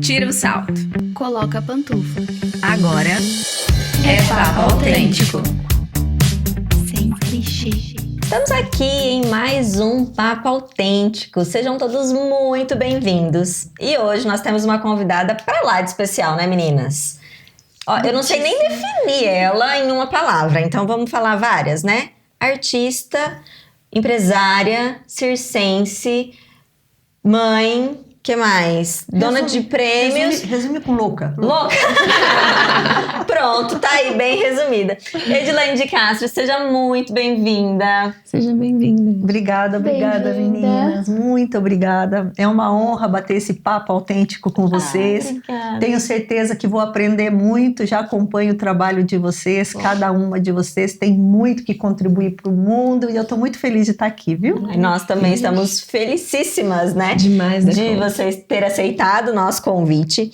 Tira o salto. Coloca a pantufa. Agora é papo autêntico. Sem clichê. Estamos aqui em mais um Papo Autêntico. Sejam todos muito bem-vindos. E hoje nós temos uma convidada pra lá de especial, né, meninas? Ó, eu não sei nem definir ela em uma palavra, então vamos falar várias, né? Artista, empresária, circense, mãe, que mais? Dona de prêmios. Resume com louca. Louca! Pronto, tá aí, bem resumida. Edilene de Castro, seja muito bem-vinda. Seja bem-vinda. Obrigada, Bem-vinda. meninas. Muito obrigada. É uma honra bater esse papo autêntico com vocês. Obrigada. Tenho certeza que vou aprender muito. Já acompanho o trabalho de vocês. Cada uma de vocês tem muito que contribuir para o mundo. E eu estou muito feliz de estar aqui, viu? E nós também estamos felicíssimas, né? Demais, né? De vocês terem aceitado o nosso convite.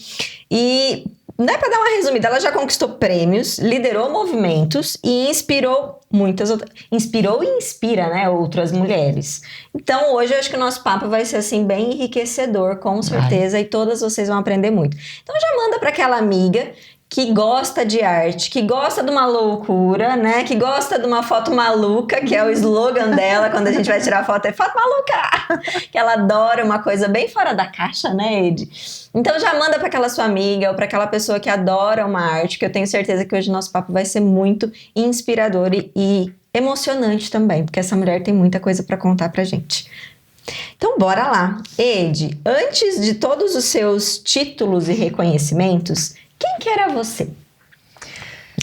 E não é para dar uma resumida, ela já conquistou prêmios, liderou movimentos e inspirou muitas outras. Inspirou e inspira, né, outras mulheres. Então hoje eu acho que o nosso papo vai ser assim bem enriquecedor, com certeza, e todas vocês vão aprender muito. Então já manda para aquela amiga que gosta de arte, que gosta de uma loucura, né? Que gosta de uma foto maluca, que é o slogan dela quando a gente vai tirar foto, é foto maluca! Que ela adora uma coisa bem fora da caixa, né, Ed? Então já manda para aquela sua amiga ou para aquela pessoa que adora uma arte, que eu tenho certeza que hoje o nosso papo vai ser muito inspirador e emocionante também, porque essa mulher tem muita coisa para contar pra gente. Então bora lá. Ed, antes de todos os seus títulos e reconhecimentos, quem que era você?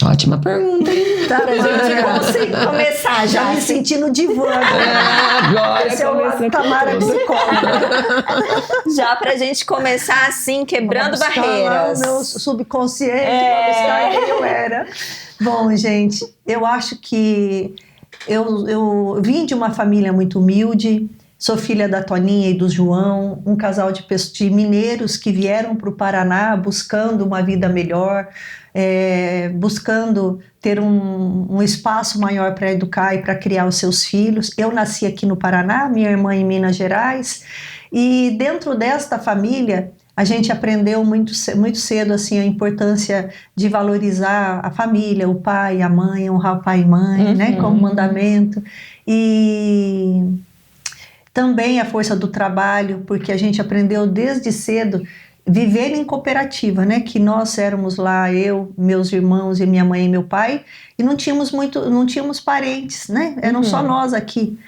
Ótima pergunta, hein? Pra gente começar já Me sentindo divã. Agora Esse é o Tamara psicóloga. Já pra gente começar assim, quebrando barreiras. O meu subconsciente, pra buscar quem eu era. Bom, gente, eu acho que eu vim de uma família muito humilde. Sou filha da Toninha e do João, um casal de mineiros que vieram para o Paraná buscando uma vida melhor, buscando ter um espaço maior para educar e para criar os seus filhos. Eu nasci aqui no Paraná, minha irmã em Minas Gerais, e dentro desta família a gente aprendeu muito cedo assim, a importância de valorizar a família, o pai, a mãe, honrar o pai e mãe, né, como mandamento. E também a força do trabalho, porque a gente aprendeu desde cedo viver em cooperativa, né? Que nós éramos lá, eu, meus irmãos e minha mãe e meu pai, e não tínhamos parentes, né? Eram só nós aqui,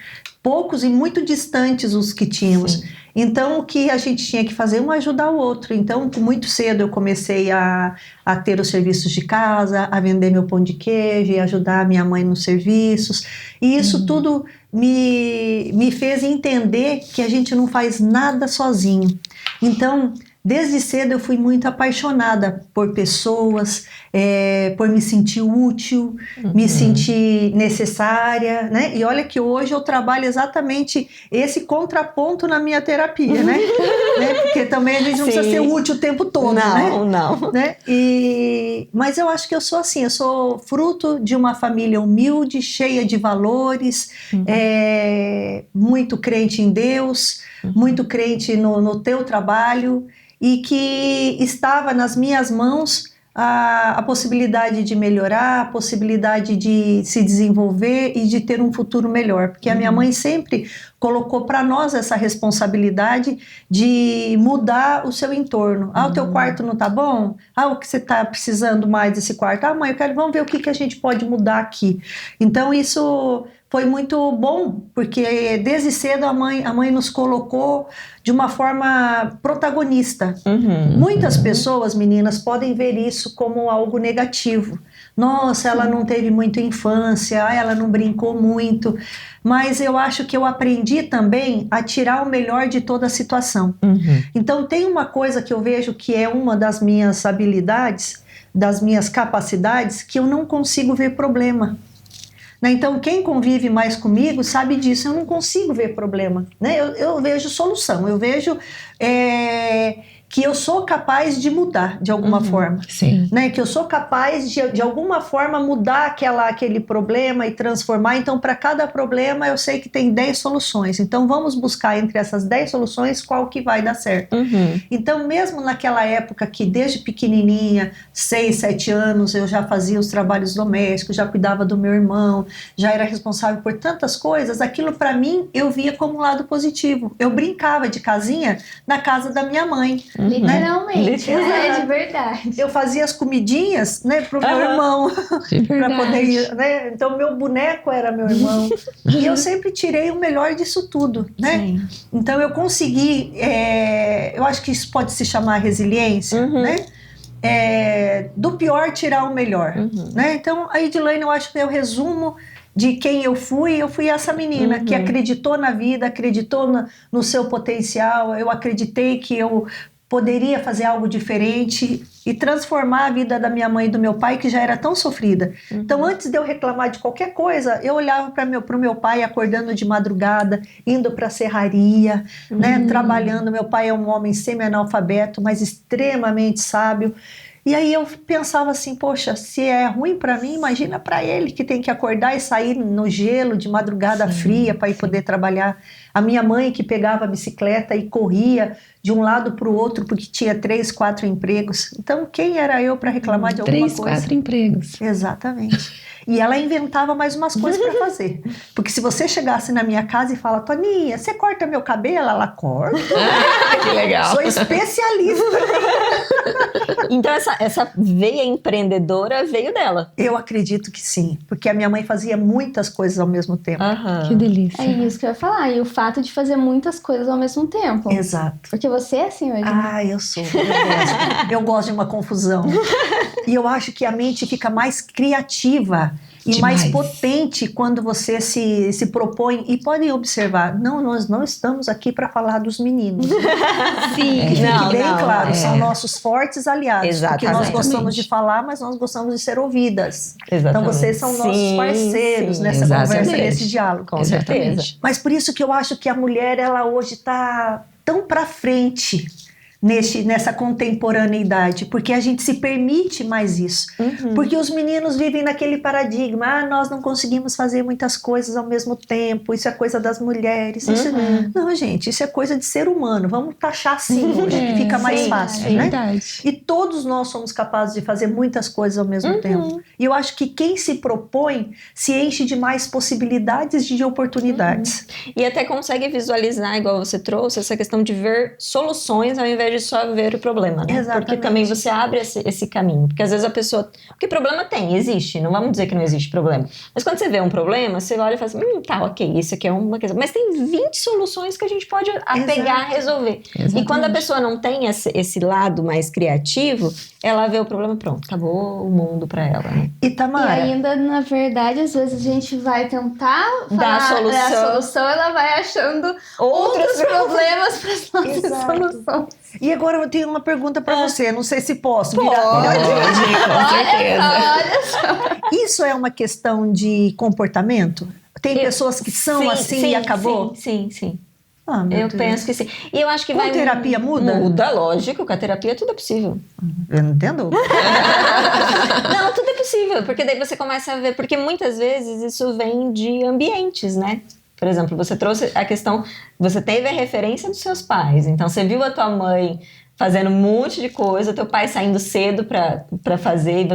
poucos e muito distantes os que tínhamos. Sim. Então, o que a gente tinha que fazer? Um ajudar o outro. Então, muito cedo eu comecei a ter os serviços de casa, a vender meu pão de queijo e ajudar a minha mãe nos serviços. E isso tudo me fez entender que a gente não faz nada sozinho. Então, desde cedo eu fui muito apaixonada por pessoas, por me sentir útil, me sentir necessária, né? E olha que hoje eu trabalho exatamente esse contraponto na minha terapia, né? Porque também a gente não precisa ser útil o tempo todo, né? Mas eu acho que eu sou assim, eu sou fruto de uma família humilde, cheia de valores, muito crente em Deus, muito crente no teu trabalho, e que estava nas minhas mãos a possibilidade de melhorar, a possibilidade de se desenvolver e de ter um futuro melhor. Porque a minha mãe sempre colocou para nós essa responsabilidade de mudar o seu entorno. O teu quarto não tá bom? O que você tá precisando mais desse quarto? Mãe, vamos ver o que a gente pode mudar aqui. Então isso foi muito bom, porque desde cedo a mãe nos colocou de uma forma protagonista. Muitas pessoas, meninas, podem ver isso como algo negativo. Nossa, ela não teve muita infância, ela não brincou muito. Mas eu acho que eu aprendi também a tirar o melhor de toda a situação. Então tem uma coisa que eu vejo que é uma das minhas habilidades, das minhas capacidades, que eu não consigo ver problema. Então, quem convive mais comigo sabe disso, eu não consigo ver problema, né? Eu vejo solução, eu vejo que eu sou capaz de mudar de alguma forma. Sim. Né, que eu sou capaz de alguma forma mudar aquele problema e transformar. Então, para cada problema, eu sei que tem 10 soluções. Então, vamos buscar entre essas 10 soluções qual que vai dar certo. Então, mesmo naquela época que desde pequenininha, 6, 7 anos, eu já fazia os trabalhos domésticos, já cuidava do meu irmão, já era responsável por tantas coisas, aquilo para mim eu via como um lado positivo. Eu brincava de casinha na casa da minha mãe. Literalmente, Né? é de verdade. Eu fazia as comidinhas, né, pro meu irmão, para poder ir, né? Então meu boneco era meu irmão. E eu sempre tirei o melhor disso tudo, né? Sim. Então eu consegui, eu acho que isso pode se chamar resiliência, né? Do pior tirar o melhor, né? Então a Edilane, eu acho que é o resumo de quem eu fui essa menina que acreditou na vida, acreditou no seu potencial. Eu acreditei que eu poderia fazer algo diferente e transformar a vida da minha mãe e do meu pai, que já era tão sofrida. Então, antes de eu reclamar de qualquer coisa, eu olhava para o meu pai acordando de madrugada, indo para a serraria, né, trabalhando. Meu pai é um homem semi-analfabeto, mas extremamente sábio. E aí eu pensava assim, poxa, se é ruim para mim, imagina para ele, que tem que acordar e sair no gelo de madrugada fria para ir poder trabalhar. A minha mãe que pegava a bicicleta e corria de um lado para o outro porque tinha 3, 4 empregos. Então quem era eu para reclamar de alguma 3, coisa? 4 empregos. Exatamente. E ela inventava mais umas coisas para fazer. Porque se você chegasse na minha casa e fala, Toninha, você corta meu cabelo? Ela corta. Que legal. Sou especialista. Então essa veia empreendedora veio dela. Eu acredito que sim, porque a minha mãe fazia muitas coisas ao mesmo tempo. Que delícia. É isso que eu ia falar. E o fato de fazer muitas coisas ao mesmo tempo. Exato. Porque você é assim hoje. Eu sou. Eu gosto de uma confusão. E eu acho que a mente fica mais criativa e Demais. mais potente quando você se propõe. E podem observar, não, nós não estamos aqui para falar dos meninos. Sim, Que fique bem claro, é. são nossos fortes aliados. Porque nós Exatamente. gostamos de falar, mas nós gostamos de ser ouvidas. Exatamente. Então vocês são nossos Sim, parceiros sim. nessa Exatamente. conversa, nesse diálogo. Com certeza. Mas por isso que eu acho que a mulher, ela hoje está tão para frente nessa contemporaneidade, porque a gente se permite mais isso. Porque os meninos vivem naquele paradigma, nós não conseguimos fazer muitas coisas ao mesmo tempo, isso é coisa das mulheres. Não, gente, isso é coisa de ser humano, vamos taxar assim hoje, que fica mais sim, fácil, É né? verdade. E todos nós somos capazes de fazer muitas coisas ao mesmo tempo. E eu acho que quem se propõe se enche de mais possibilidades de oportunidades. E até consegue visualizar, igual você trouxe, essa questão de ver soluções ao invés de só ver o problema, né? Exatamente. Porque também você abre esse caminho. Porque às vezes a pessoa... Porque problema tem, existe. Não vamos dizer que não existe problema. Mas quando você vê um problema, você olha e fala assim, tá, ok, isso aqui é uma questão. Mas tem 20 soluções que a gente pode pegar, resolver. Exatamente. E quando a pessoa não tem esse lado mais criativo, ela vê o problema, pronto, acabou o mundo pra ela, né? E E Tamara, ainda, na verdade, às vezes a gente vai tentar Dar a falar solução. a solução, ela vai achando outros problemas para as nossas Exato. soluções. e agora eu tenho uma pergunta para você, não sei se posso Pode. Com certeza. Olha só. Isso é uma questão de comportamento? Tem pessoas que são assim e acabou? Sim. Ah, meu Eu Deus. penso que sim. E eu acho que Com vai... terapia muda? Muda, lógico. Com a terapia tudo é possível. Eu não entendo. Não, tudo é possível. Porque daí você começa a ver... Porque muitas vezes isso vem de ambientes, né? Por exemplo, você trouxe a questão... Você teve a referência dos seus pais. Então, você viu a tua mãe fazendo um monte de coisa, teu pai saindo cedo pra fazer. E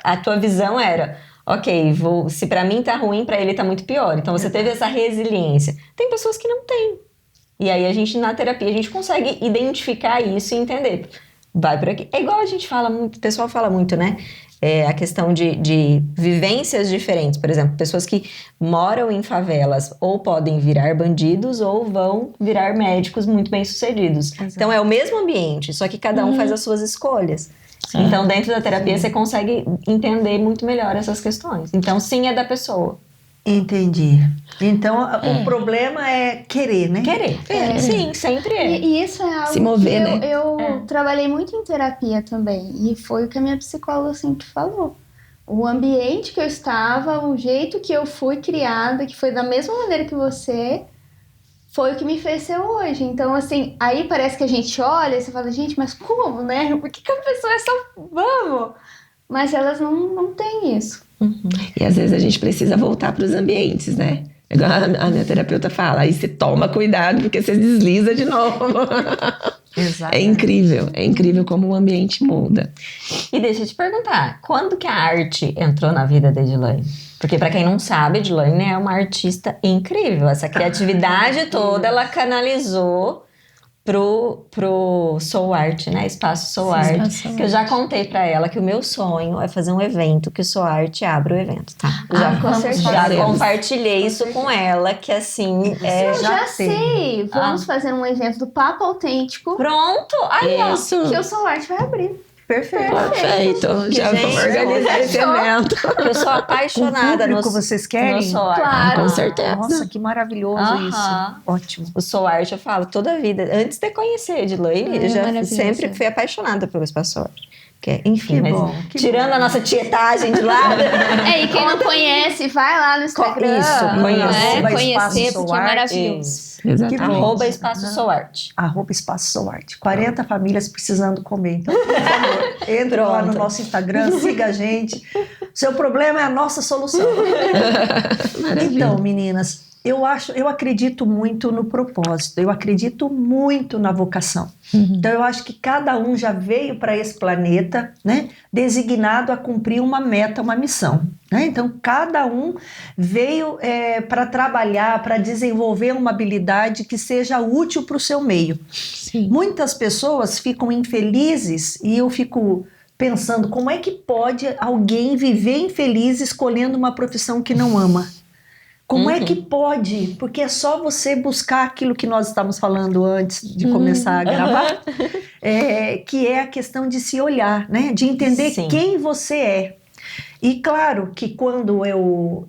a tua visão era... Ok, se pra mim tá ruim, pra ele tá muito pior. Então, você teve essa resiliência. Tem pessoas que não têm. E aí, na terapia, a gente consegue identificar isso e entender. Vai por aqui. É igual a gente fala muito, o pessoal fala muito, né? A questão de vivências diferentes. Por exemplo, pessoas que moram em favelas ou podem virar bandidos ou vão virar médicos muito bem-sucedidos. Então, é o mesmo ambiente, só que cada um faz as suas escolhas. Então, dentro da terapia, você consegue entender muito melhor essas questões. Então, sim, é da pessoa. Entendi. Então, o problema é querer, né? Querer. Sim, sempre é. E isso é algo Se mover, que né? eu trabalhei muito em terapia também. E foi o que a minha psicóloga sempre falou. O ambiente que eu estava, o jeito que eu fui criada, que foi da mesma maneira que você, foi o que me fez ser hoje. Então, assim, aí parece que a gente olha e você fala, gente, mas como, né? Por que a pessoa é só vamos? Mas elas não têm isso. E às vezes a gente precisa voltar para os ambientes, né? Igual a minha terapeuta fala, aí você toma cuidado porque você desliza de novo. Exato. É incrível como o ambiente muda. E deixa eu te perguntar, quando que a arte entrou na vida da Edilane? Porque pra quem não sabe, a Edilane é uma artista incrível. Essa criatividade toda ela canalizou pro Soul Art, né? Espaço Soul Art. Espaço Soul Que eu já contei pra ela que o meu sonho é fazer um evento que o Soul Art abra o evento, tá? com certeza. Já compartilhei isso com ela, que assim... Eu já tem. sei. Vamos fazer um evento do Papo Autêntico. Pronto! Aí, ó. Isso. Que o Soul Art vai abrir. Perfeito. Perfeito. Já Gente, vamos organizar esse evento. Eu sou apaixonada Com no público, vocês querem? no Soul Art. Claro. Com certeza. Nossa, que maravilhoso Aham. isso. Ótimo. O Soul Art, eu falo, toda a vida. Antes de conhecer a Edilane, eu já maravilhoso. sempre fui apaixonada pelo Espaço Soul Art. Que, enfim, Que mas bom, que tirando bom. a nossa tietagem de lado... E quem não conhece, vai lá no Instagram. Isso, conheça. Arroba Conhecer, Espaço porque Soul é Art. maravilhoso. Exatamente. Arroba Espaço Soul Art. Arroba Espaço Soul Art. 40 famílias precisando comer. Então, por favor, entra lá no Pronto. nosso Instagram, siga a gente. Seu problema é a nossa solução. Então, meninas, eu acredito muito no propósito, eu acredito muito na vocação. Então, eu acho que cada um já veio para esse planeta, né, designado a cumprir uma meta, uma missão. Né? Então, cada um veio para trabalhar, para desenvolver uma habilidade que seja útil para o seu meio. Sim. Muitas pessoas ficam infelizes e eu fico pensando como é que pode alguém viver infeliz escolhendo uma profissão que não ama? Como é que pode? Porque é só você buscar aquilo que nós estávamos falando antes de começar a gravar, que é a questão de se olhar, né? De entender Sim. quem você é. E claro que quando eu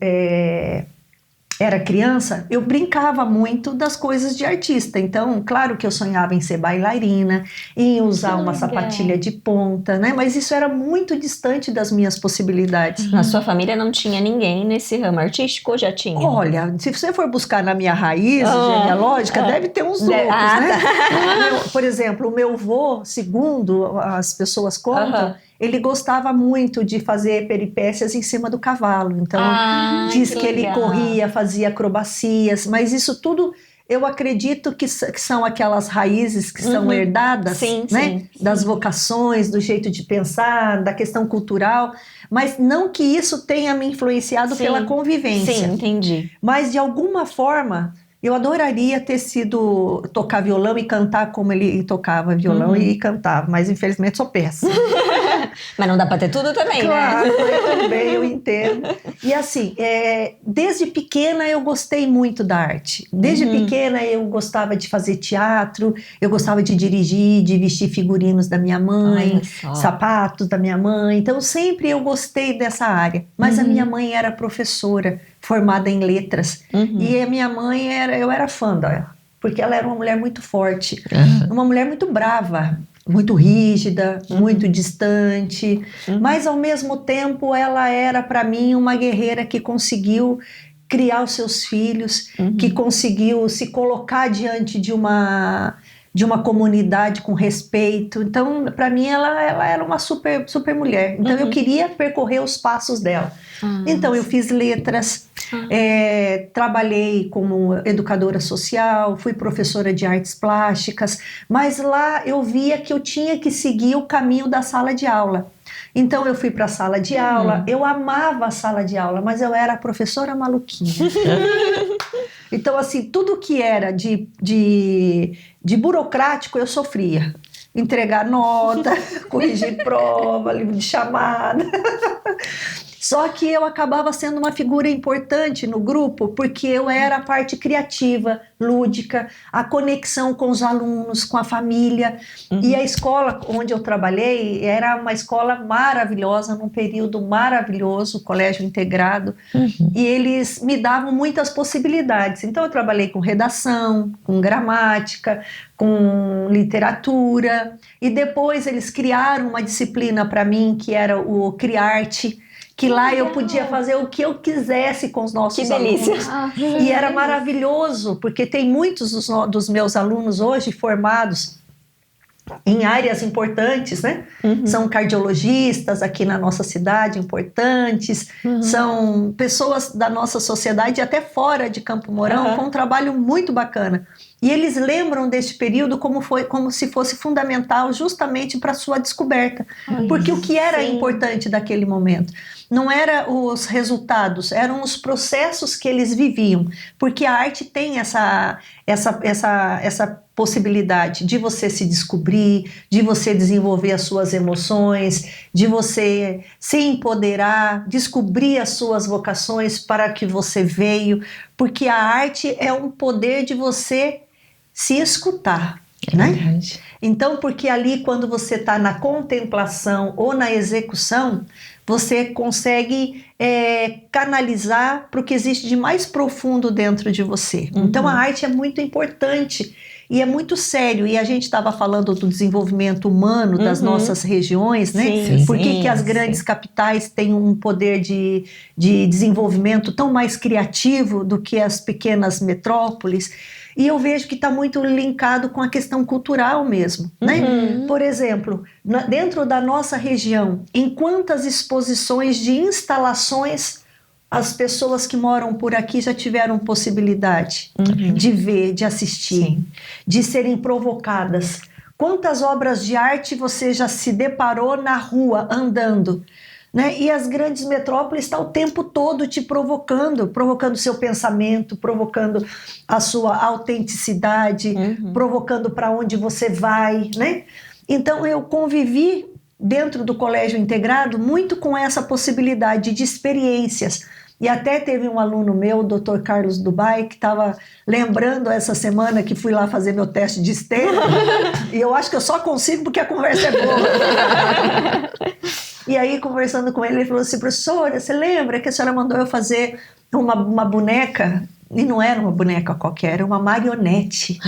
era criança, eu brincava muito das coisas de artista. Então, claro que eu sonhava em ser bailarina, em usar uma sapatilha de ponta, né? Mas isso era muito distante das minhas possibilidades. Na sua família não tinha ninguém nesse ramo artístico ou já tinha? Olha, se você for buscar na minha raiz genealógica, deve ter uns outros, né? Por exemplo, o meu avô, segundo as pessoas contam, ele gostava muito de fazer peripécias em cima do cavalo. Então, diz que ele corria, fazia acrobacias, mas isso tudo eu acredito que são aquelas raízes que são herdadas, Sim, né? sim. Das vocações, do jeito de pensar, da questão cultural, mas não que isso tenha me influenciado Sim. pela convivência. Sim, entendi. Mas de alguma forma eu adoraria ter sido tocar violão e cantar como ele tocava violão e cantava, mas infelizmente sou péssima. Mas não dá pra ter tudo também, Claro, né? eu também, eu entendo. E assim, desde pequena eu gostei muito da arte. Desde pequena eu gostava de fazer teatro, eu gostava de dirigir, de vestir figurinos da minha mãe, Olha só. sapatos da minha mãe. Então sempre eu gostei dessa área. Mas a minha mãe era professora, formada em letras. E a minha mãe, eu era fã dela, porque ela era uma mulher muito forte, uma mulher muito brava, muito rígida, muito distante, mas ao mesmo tempo ela era para mim uma guerreira que conseguiu criar os seus filhos, que conseguiu se colocar diante de uma comunidade com respeito. Então, para mim, ela era uma super mulher. Então, eu queria percorrer os passos dela. Então, eu fiz letras, trabalhei como educadora social, fui professora de artes plásticas, mas lá eu via que eu tinha que seguir o caminho da sala de aula. Então, eu fui para a sala de aula, eu amava a sala de aula, mas eu era a professora maluquinha. Então, assim, tudo que era de burocrático eu sofria. Entregar nota, corrigir prova, livro de chamada. Só que eu acabava sendo uma figura importante no grupo, porque eu era a parte criativa, lúdica, a conexão com os alunos, com a família. E a escola onde eu trabalhei era uma escola maravilhosa, num período maravilhoso, colégio integrado. E eles me davam muitas possibilidades. Então eu trabalhei com redação, com gramática, com literatura. E depois eles criaram uma disciplina para mim, que era o Criarte, que lá eu legal. podia fazer o que eu quisesse com os nossos Que delícia. alunos. Ah, E era maravilhoso, porque tem muitos dos meus alunos hoje formados em áreas importantes, né? São cardiologistas aqui na nossa cidade, importantes, são pessoas da nossa sociedade, até fora de Campo Mourão, com um trabalho muito bacana. E eles lembram deste período como se fosse fundamental justamente para a sua descoberta. Porque o que era importante daquele momento? Não eram os resultados, eram os processos que eles viviam. Porque a arte tem essa possibilidade de você se descobrir, de você desenvolver as suas emoções, de você se empoderar, descobrir as suas vocações para que você veio. Porque a arte é um poder de você se escutar, né? Verdade. Então, porque ali quando você está na contemplação ou na execução, você consegue canalizar para o que existe de mais profundo dentro de você. Então, a arte é muito importante e é muito sério. E a gente estava falando do desenvolvimento humano das nossas regiões, né? Sim, Por que que as sim. grandes capitais têm um poder de desenvolvimento tão mais criativo do que as pequenas metrópoles? E eu vejo que está muito linkado com a questão cultural mesmo, né? Por exemplo, dentro da nossa região, em quantas exposições de instalações as pessoas que moram por aqui já tiveram possibilidade de ver, de assistir, de serem provocadas? Quantas obras de arte você já se deparou na rua, andando? Né? E as grandes metrópoles estão o tempo todo te provocando seu pensamento, provocando a sua autenticidade, provocando para onde você vai, né? Então eu convivi dentro do Colégio Integrado muito com essa possibilidade de experiências. E até teve um aluno meu, o Dr. Carlos Dubai, que estava lembrando essa semana que fui lá fazer meu teste de esteira. E eu acho que eu só consigo porque a conversa é boa. E aí, conversando com ele, ele falou assim: professora, você lembra que a senhora mandou eu fazer uma boneca? E não era uma boneca qualquer, era uma marionete.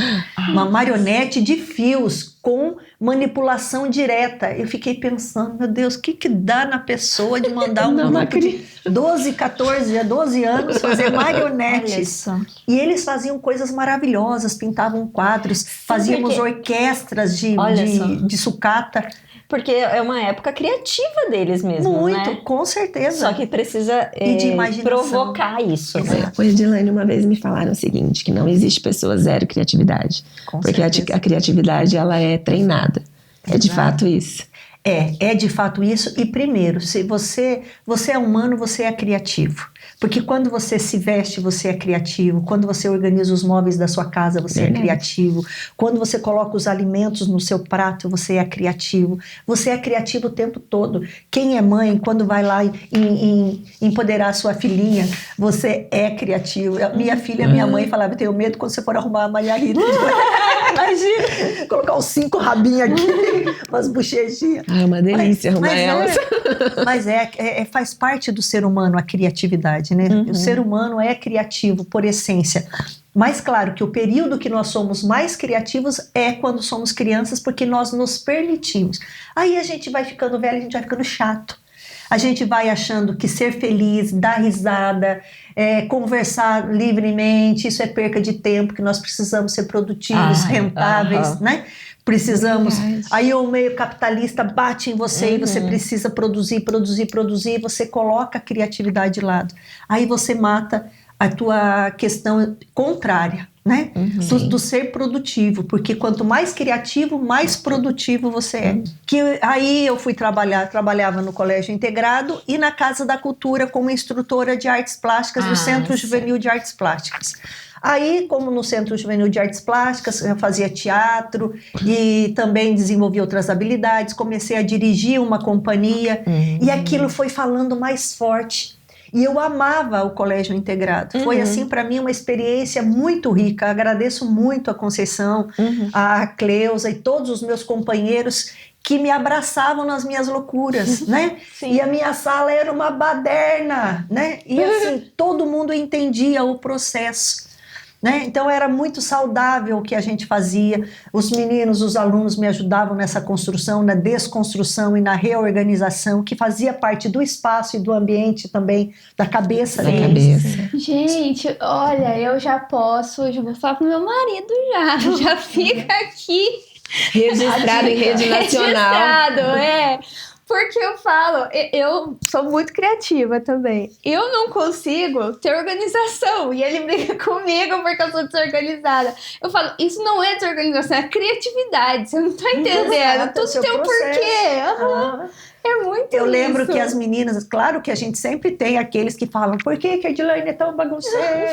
Uma marionete de fios com manipulação direta. Eu fiquei pensando, meu Deus, o que dá na pessoa de mandar um grupo de 12, 14, 12 anos fazer marionetes? E eles faziam coisas maravilhosas, pintavam quadros, fazíamos orquestras de sucata. Porque é uma época criativa deles mesmo, Muito, né? com certeza. Só que precisa E de imaginação. provocar isso, né? O Edilane uma vez me falaram o seguinte, que não existe pessoa zero criatividade. Com porque certeza. a criatividade, ela é treinada. É de fato isso. É de fato isso. E primeiro, se você é humano, você é criativo. Porque quando você se veste, você é criativo. Quando você organiza os móveis da sua casa, você é criativo. Quando você coloca os alimentos no seu prato, você é criativo. Você é criativo o tempo todo. Quem é mãe, quando vai lá empoderar a sua filhinha, você é criativo. Minha filha, minha mãe falava: eu tenho medo quando você for arrumar a Maria Rita. Imagina, colocar os 5 rabinhos aqui, umas bochechinhas. Ah, é uma delícia arrumar elas. Mas faz parte do ser humano a criatividade, né? O ser humano é criativo por essência. Mas claro que o período que nós somos mais criativos é quando somos crianças, porque nós nos permitimos. Aí a gente vai ficando velho, a gente vai ficando chato. A gente vai achando que ser feliz, dar risada, conversar livremente, isso é perca de tempo, que nós precisamos ser produtivos, rentáveis, né? Precisamos. Aí o meio capitalista bate em você e você precisa produzir, você coloca a criatividade de lado. Aí você mata a tua questão contrária, né? Do ser produtivo, porque quanto mais criativo, mais produtivo você é. Aí eu fui trabalhava no Colégio Integrado e na Casa da Cultura como instrutora de artes plásticas do Centro Juvenil de Artes Plásticas. Aí, como no Centro Juvenil de Artes Plásticas, eu fazia teatro e também desenvolvi outras habilidades, comecei a dirigir uma companhia e aquilo foi falando mais forte. E eu amava o Colégio Integrado. Foi, assim, para mim, uma experiência muito rica. Agradeço muito a Conceição, a Cleusa e todos os meus companheiros que me abraçavam nas minhas loucuras, né? Sim. E a minha sala era uma baderna, né? E, assim, todo mundo entendia o processo. né? Então era muito saudável o que a gente fazia. Os meninos, os alunos me ajudavam nessa construção, na desconstrução e na reorganização, que fazia parte do espaço e do ambiente também, da cabeça Da deles. cabeça. Gente, olha, eu já vou falar pro meu marido já fica aqui. Registrado em rede nacional. Registrado, porque eu falo, eu sou muito criativa também. Eu não consigo ter organização. E ele briga comigo porque eu sou desorganizada. Eu falo, isso não é desorganização, é criatividade. Você não tá entendendo. Exato, Tudo seu tem um processo. porquê. Ah. É muito Eu lembro isso. que as meninas, claro que a gente sempre tem aqueles que falam, por que a Edilane é tão bagunceira?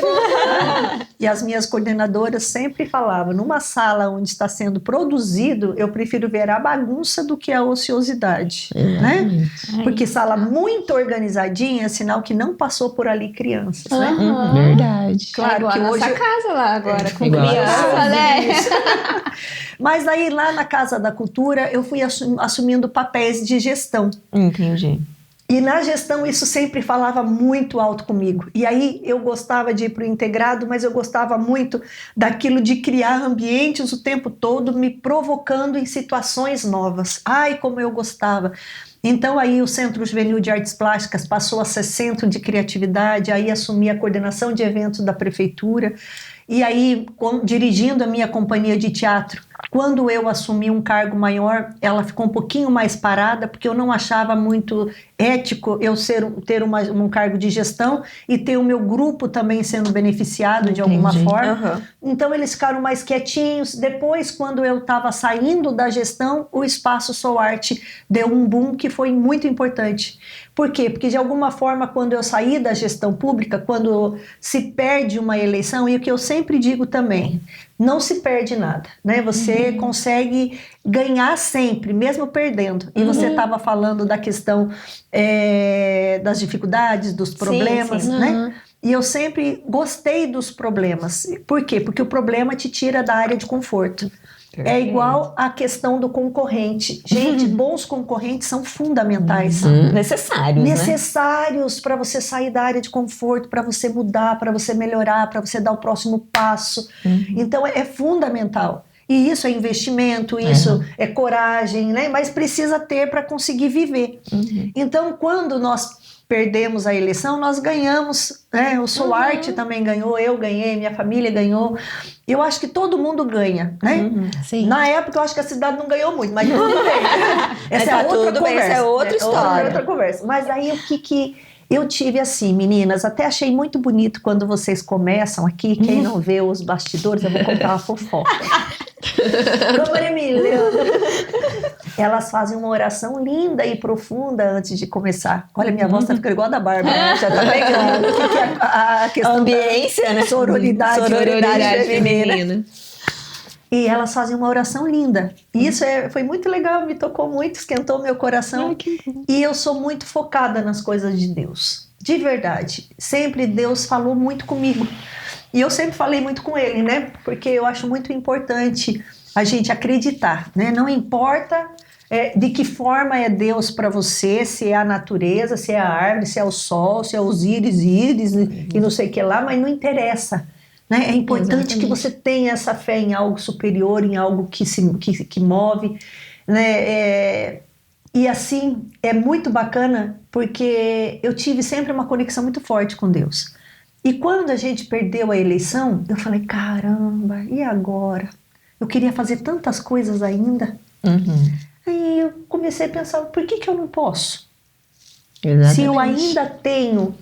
E as minhas coordenadoras sempre falavam, numa sala onde está sendo produzido, eu prefiro ver a bagunça do que a ociosidade, né? Ai, Porque sala muito organizadinha é sinal que não passou por ali crianças, né? aham. Verdade. Claro É que igual a hoje... nossa casa lá agora, com igual a criança, né? Mas aí lá na Casa da Cultura eu fui assumindo papéis de gestão. Entendi. E na gestão isso sempre falava muito alto comigo. E aí eu gostava de ir para o integrado, mas eu gostava muito daquilo de criar ambientes o tempo todo, me provocando em situações novas. Ai, como eu gostava. Então aí o Centro Juvenil de Artes Plásticas passou a ser centro de criatividade, aí assumi a coordenação de eventos da prefeitura. E aí, dirigindo a minha companhia de teatro, quando eu assumi um cargo maior, ela ficou um pouquinho mais parada, porque eu não achava muito ético eu ter um cargo de gestão e ter o meu grupo também sendo beneficiado de alguma forma. Aham. Então eles ficaram mais quietinhos. Depois, quando eu estava saindo da gestão, o Espaço Sou Arte deu um boom que foi muito importante. Por quê? Porque de alguma forma, quando eu saí da gestão pública, quando se perde uma eleição, e o que eu sempre digo também, não se perde nada, né? Você consegue ganhar sempre, mesmo perdendo. E você estava falando da questão das dificuldades, dos problemas, sim. né? E eu sempre gostei dos problemas. Por quê? Porque o problema te tira da área de conforto. É igual a questão do concorrente. Gente, bons concorrentes são fundamentais. Necessários, né? Necessários para você sair da área de conforto, para você mudar, para você melhorar, para você dar o próximo passo. Então é fundamental. E isso é investimento, isso é coragem, né? Mas precisa ter para conseguir viver. Então, quando nós perdemos a eleição, nós ganhamos, né? O Sou Arte também ganhou, eu ganhei, minha família ganhou. Eu acho que todo mundo ganha, né? Sim. Na época eu acho que a cidade não ganhou muito, mas tudo bem. Essa tá é outra tudo bem, conversa. essa é outra história. Outra conversa. Mas aí o que eu tive assim, meninas, até achei muito bonito quando vocês começam aqui, quem não vê os bastidores, eu vou contar uma fofoca. Câmara Emília. Elas fazem uma oração linda e profunda antes de começar. Olha, minha voz tá ficando igual a da Bárbara, né? Já tá pegando. O que é a questão Ambiência, né? sororidade feminina. feminina. E elas fazem uma oração linda. E isso foi muito legal, me tocou muito, esquentou meu coração. E eu sou muito focada nas coisas de Deus. De verdade. Sempre Deus falou muito comigo. E eu sempre falei muito com Ele, né? Porque eu acho muito importante a gente acreditar, né? Não importa de que forma é Deus para você, se é a natureza, se é a árvore, se é o sol, se é os íris e não sei o que lá, mas não interessa. Né? É importante que você tenha essa fé em algo superior, em algo que move. Né? E assim, é muito bacana porque eu tive sempre uma conexão muito forte com Deus. E quando a gente perdeu a eleição, eu falei, caramba, e agora? Eu queria fazer tantas coisas ainda. Aí eu comecei a pensar, por que eu não posso? Exatamente. Se eu ainda tenho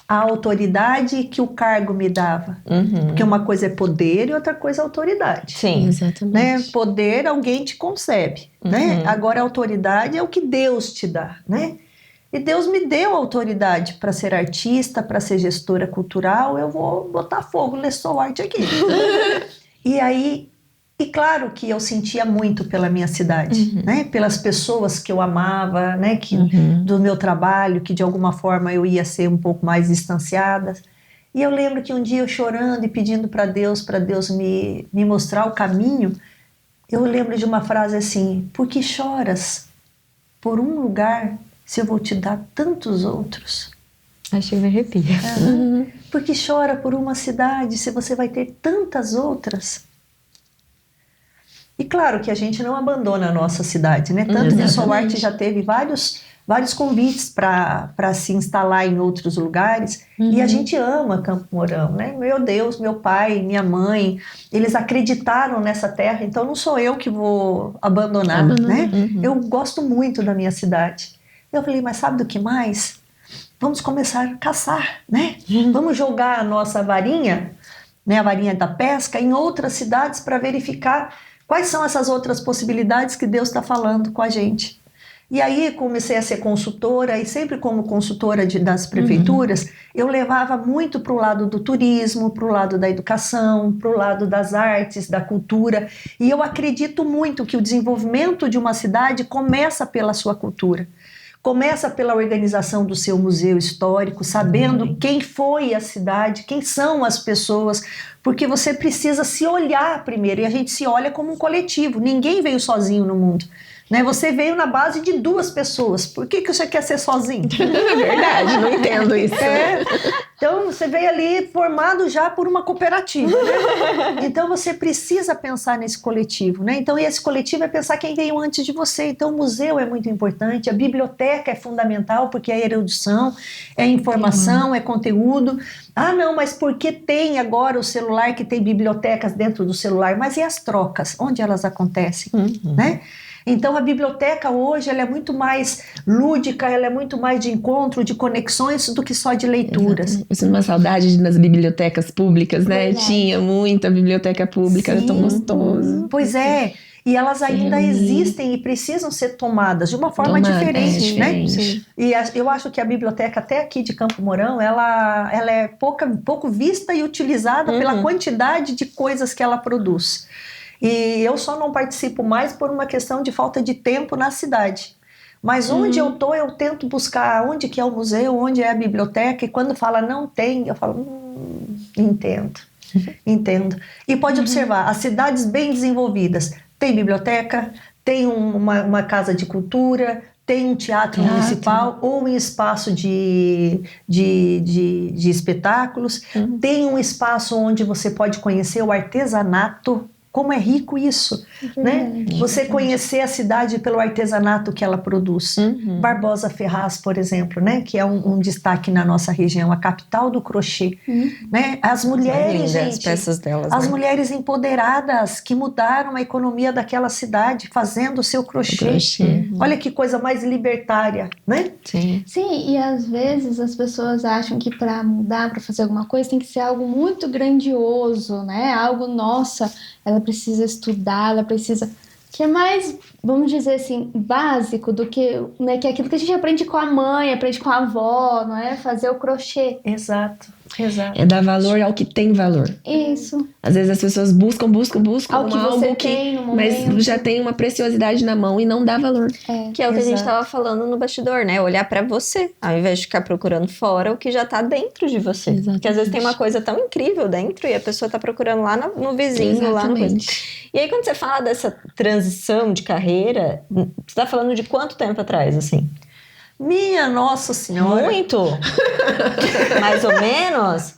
a autoridade que o cargo me dava. Porque uma coisa é poder e outra coisa é autoridade. Sim. Exatamente. Né? Poder alguém te concebe. Né? Agora a autoridade é o que Deus te dá. Né? E Deus me deu autoridade para ser artista, para ser gestora cultural. Eu vou botar fogo, Sou Arte aqui. E aí, e claro que eu sentia muito pela minha cidade, né? Pelas pessoas que eu amava, né? Do meu trabalho, que de alguma forma eu ia ser um pouco mais distanciada. E eu lembro que um dia eu chorando e pedindo para Deus me mostrar o caminho, eu lembro de uma frase assim, por que choras por um lugar se eu vou te dar tantos outros? Acho que me arrepia. Porque chora por uma cidade se você vai ter tantas outras. E claro que a gente não abandona a nossa cidade, né? Tanto que a Solarte já teve vários convites para se instalar em outros lugares. E a gente ama Campo Mourão, né? Meu Deus, meu pai, minha mãe, eles acreditaram nessa terra, então não sou eu que vou abandonar, né? Eu gosto muito da minha cidade. Eu falei, mas sabe do que mais? Vamos começar a caçar, né? Vamos jogar a nossa varinha, né? A varinha da pesca, em outras cidades para verificar quais são essas outras possibilidades que Deus está falando com a gente. E aí comecei a ser consultora, e sempre como consultora das prefeituras, eu levava muito para o lado do turismo, para o lado da educação, para o lado das artes, da cultura. E eu acredito muito que o desenvolvimento de uma cidade começa pela sua cultura. Começa pela organização do seu museu histórico, sabendo quem foi a cidade, quem são as pessoas, porque você precisa se olhar primeiro, e a gente se olha como um coletivo, ninguém veio sozinho no mundo. Né? Você veio na base de 2 pessoas. Por que você quer ser sozinho? É verdade, não entendo isso. Então, você veio ali formado já por uma cooperativa. Né? Então, você precisa pensar nesse coletivo. Né? Então, esse coletivo é pensar quem veio antes de você. Então, o museu é muito importante, a biblioteca é fundamental, porque é erudição, é informação, é conteúdo. Ah, não, mas porque tem agora o celular que tem bibliotecas dentro do celular? Mas e as trocas? Onde elas acontecem? Né? Então a biblioteca hoje ela é muito mais lúdica, ela é muito mais de encontro, de conexões do que só de leituras. Eu sinto uma saudade nas bibliotecas públicas, né? Verdade. Tinha muita biblioteca pública, era tão gostoso. Pois é, e elas ainda existem e precisam ser tomadas de uma forma diferente, né? Sim. E eu acho que a biblioteca até aqui de Campo Mourão, ela é pouco vista e utilizada pela quantidade de coisas que ela produz. E eu só não participo mais por uma questão de falta de tempo na cidade. Mas onde eu tô, eu tento buscar onde que é o museu, onde é a biblioteca, e quando fala não tem, eu falo, entendo. E pode observar, as cidades bem desenvolvidas tem biblioteca, tem uma casa de cultura, tem um teatro municipal ou um espaço de espetáculos, tem um espaço onde você pode conhecer o artesanato. Como é rico isso, né? Você conhecer a cidade pelo artesanato que ela produz. Barbosa Ferraz, por exemplo, né? Que é um destaque na nossa região, a capital do crochê. Né? As mulheres, gente, as peças delas, as né? mulheres empoderadas que mudaram a economia daquela cidade, fazendo o seu crochê. Olha que coisa mais libertária, né? Sim. Sim, e às vezes as pessoas acham que para mudar, para fazer alguma coisa, tem que ser algo muito grandioso, né? Algo, nossa, ela precisa estudar, ela precisa... Que é mais, vamos dizer assim, básico do que, né, que é aquilo que a gente aprende com a mãe, aprende com a avó, não é? Fazer o crochê. Exato. É dar valor ao que tem valor. Isso. Às vezes as pessoas buscam Ao que você tem no momento. mas já tem uma preciosidade na mão e não dá valor. Que é o que a gente estava falando no bastidor, né? Olhar pra você, ao invés de ficar procurando fora o que já tá dentro de você. Exatamente. Porque às vezes tem uma coisa tão incrível dentro e a pessoa tá procurando lá no vizinho, lá no coisa. E aí quando você fala dessa transição de carreira, você tá falando de quanto tempo atrás, assim? Minha Nossa Senhora. Muito? Mais ou menos?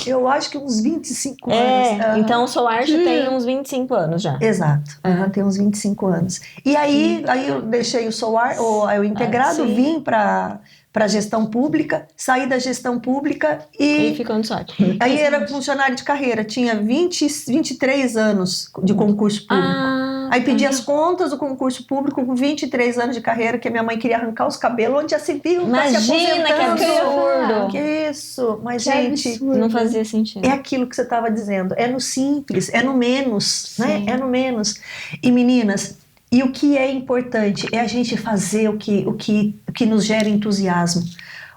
Eu acho que uns 25 anos. Então o Solarte tem uns 25 anos já. Exato, tem uns 25 anos. E aí eu deixei o Solarte, o integrado, vim para a gestão pública, saí da gestão pública E ficou no Solarte. aí era funcionário de carreira, tinha 23 anos de concurso público. Aí pedi as contas do concurso público com 23 anos de carreira, que a minha mãe queria arrancar os cabelos, onde já se viu, tá se Imagina que aposentando. absurdo. Que isso, mas Que gente... absurdo. Não fazia sentido. É aquilo que você estava dizendo, é no simples, é no menos, né? É no menos. E meninas, e o que é importante é a gente fazer o que nos gera entusiasmo.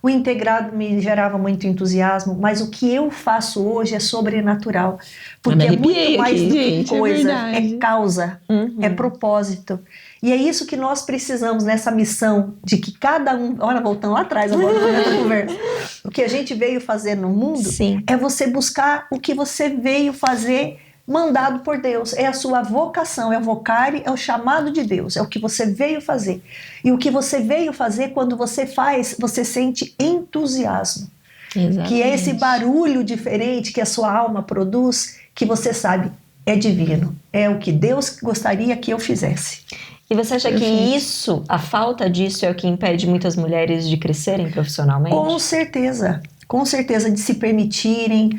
O integrado me gerava muito entusiasmo, mas o que eu faço hoje é sobrenatural. Porque é muito mais do que coisa, é causa, é propósito. E é isso que nós precisamos nessa missão de que cada um... Olha, voltando lá atrás agora, na conversa. O que a gente veio fazer no mundo é você buscar o que você veio fazer mandado por Deus, é a sua vocação, é o vocare, é o chamado de Deus, é o que você veio fazer. E o que você veio fazer, quando você faz, você sente entusiasmo. Exatamente. Que é esse barulho diferente que a sua alma produz, que você sabe, é divino. É o que Deus gostaria que eu fizesse. E você acha que isso, a falta disso, é o que impede muitas mulheres de crescerem profissionalmente? Com certeza, de se permitirem,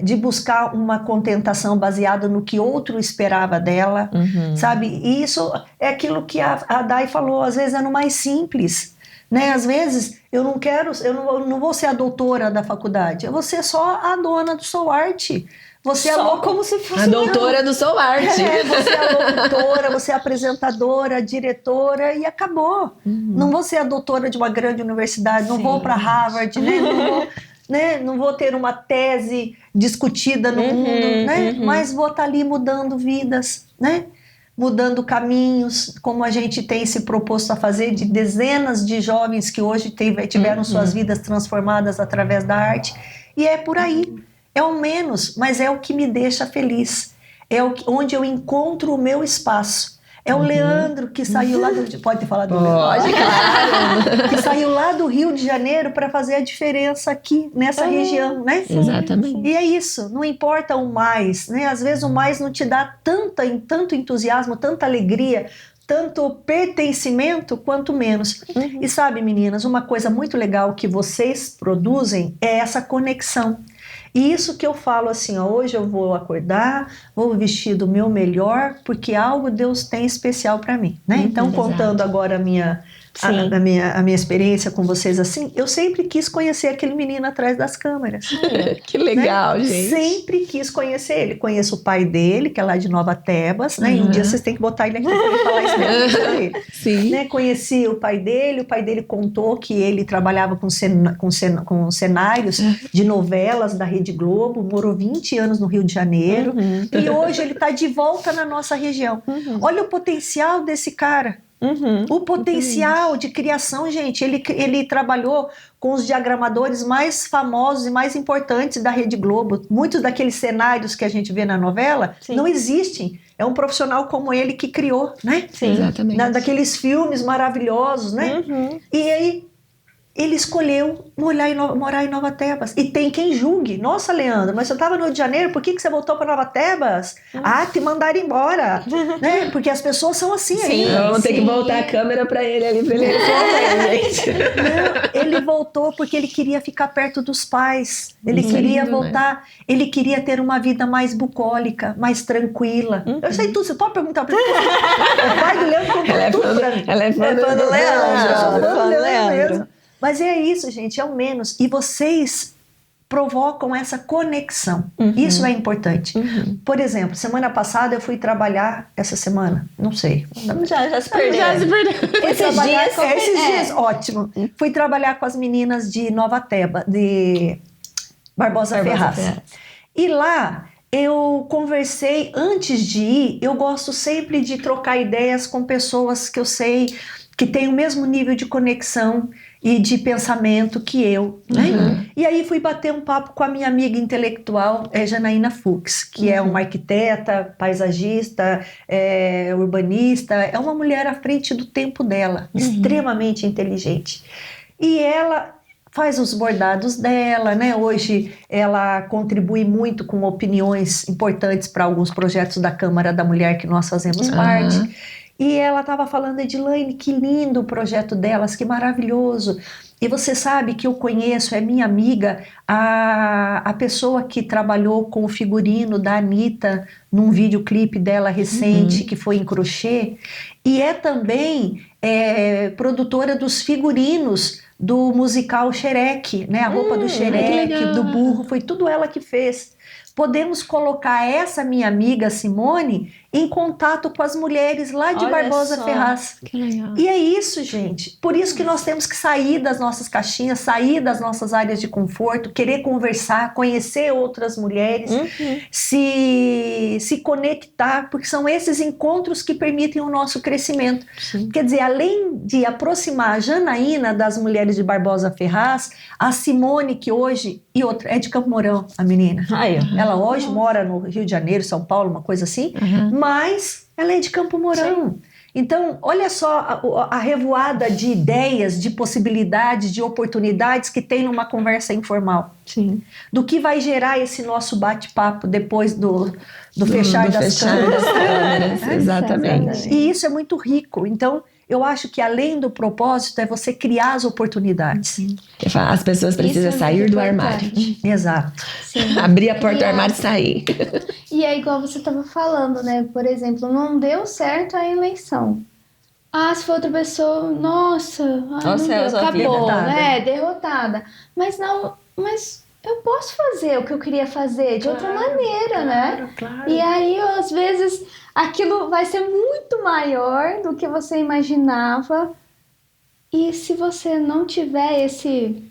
de buscar uma contentação baseada no que outro esperava dela, sabe? E isso é aquilo que a Dai falou, às vezes é no mais simples, né? Às vezes eu não vou ser a doutora da faculdade, eu vou ser só a dona do Soul Art. Você é louca como se fosse a doutora do Soul Art. você é a locutora, você é a apresentadora, a diretora e acabou. Não vou ser a doutora de uma grande universidade, não vou para Harvard, não vou ter uma tese discutida no mundo, né? Mas vou estar ali mudando vidas, né? Mudando caminhos, como a gente tem se proposto a fazer, de dezenas de jovens que hoje tiveram suas vidas transformadas através da arte. E é por aí. É o menos, mas é o que me deixa feliz. É onde eu encontro o meu espaço. É o Leandro que saiu lá do... Pode falar do Leandro? Pode, claro. Que saiu lá do Rio de Janeiro para fazer a diferença aqui, nessa região, né? Exatamente. E é isso, não importa o mais, né? Às vezes o mais não te dá tanto entusiasmo, tanta alegria, tanto pertencimento, quanto menos. E sabe, meninas, uma coisa muito legal que vocês produzem é essa conexão. E isso que eu falo assim, ó, hoje eu vou acordar, vou vestir do meu melhor, porque algo Deus tem especial para mim, né? Então, contando agora a minha experiência com vocês assim, eu sempre quis conhecer aquele menino atrás das câmeras. Que legal, né? gente. Sempre quis conhecer ele. Conheço o pai dele, que é lá de Nova Tebas, né? E um dia vocês têm que botar ele aqui para ele falar isso mesmo. Sim. Né? Conheci o pai dele contou que ele trabalhava com cenários de novelas da Rede Globo, morou 20 anos no Rio de Janeiro, e hoje ele está de volta na nossa região. Olha o potencial desse cara. O potencial de criação, gente, ele trabalhou com os diagramadores mais famosos e mais importantes da Rede Globo. Muitos daqueles cenários que a gente vê na novela não existem. É um profissional como ele que criou, né? Sim. Exatamente. Daqueles filmes maravilhosos, né? E aí ele escolheu morar em Nova Tebas. E tem quem julgue. Nossa, Leandro, mas você estava no Rio de Janeiro, por que você voltou para Nova Tebas? Ah, te mandaram embora. Né? Porque as pessoas são assim aí. Vamos ter que voltar a câmera para ele ali, para ele responder, gente. Não, ele voltou porque ele queria ficar perto dos pais. Ele queria voltar. Né? Ele queria ter uma vida mais bucólica, mais tranquila. Eu sei tudo, você pode perguntar para ele. O pai do Leandro contou tudo para mim. Ela é fã do Leandro. Mas é isso, gente, é o menos. E vocês provocam essa conexão. Isso é importante. Por exemplo, semana passada eu fui trabalhar, essa semana, não sei. Já se perdeu. Esses dias, ótimo. Fui trabalhar com as meninas de Nova Teba, de Barbosa Ferraz. E lá eu conversei, antes de ir, eu gosto sempre de trocar ideias com pessoas que eu sei que têm o mesmo nível de conexão e de pensamento que eu, né? E aí fui bater um papo com a minha amiga intelectual, Janaína Fux, que é uma arquiteta, paisagista, urbanista, é uma mulher à frente do tempo dela, extremamente inteligente. E ela faz os bordados dela, né? Hoje ela contribui muito com opiniões importantes para alguns projetos da Câmara da Mulher que nós fazemos parte. E ela estava falando, Edilane, que lindo o projeto delas, que maravilhoso. E você sabe que eu conheço, é minha amiga, a pessoa que trabalhou com o figurino da Anitta num videoclipe dela recente, que foi em crochê. E é também produtora dos figurinos do musical Shrek, né? A roupa do Shrek, do burro, foi tudo ela que fez. Podemos colocar essa minha amiga Simone em contato com as mulheres lá de Olha Barbosa só. Ferraz. Que legal. E é isso, gente. Por isso que nós temos que sair das nossas caixinhas, sair das nossas áreas de conforto, querer conversar, conhecer outras mulheres, se conectar, porque são esses encontros que permitem o nosso crescimento. Quer dizer, além de aproximar a Janaína das mulheres de Barbosa Ferraz, a Simone, que hoje, e outra, é de Campo Mourão, a menina. Aí, ó. Ela hoje mora no Rio de Janeiro, São Paulo, uma coisa assim, mas ela é de Campo Mourão. Então, olha só a revoada de ideias, de possibilidades, de oportunidades que tem numa conversa informal. Sim. Do que vai gerar esse nosso bate-papo depois do fechar das câmeras. câmeras. Exatamente. E isso é muito rico. Então, eu acho que além do propósito é você criar as oportunidades. As pessoas precisam Isso é sair muito do importante. armário. Exato. Sim. Abrir a porta do E armário e sair. E é igual você estava falando, né? Por exemplo, não deu certo a eleição. Ah, se for outra pessoa, nossa, ai, não deu, acabou, derrotada. né? Derrotada. Mas não, mas eu posso fazer o que eu queria fazer de outra maneira, né? Claro. E aí, às vezes, aquilo vai ser muito maior do que você imaginava. E se você não tiver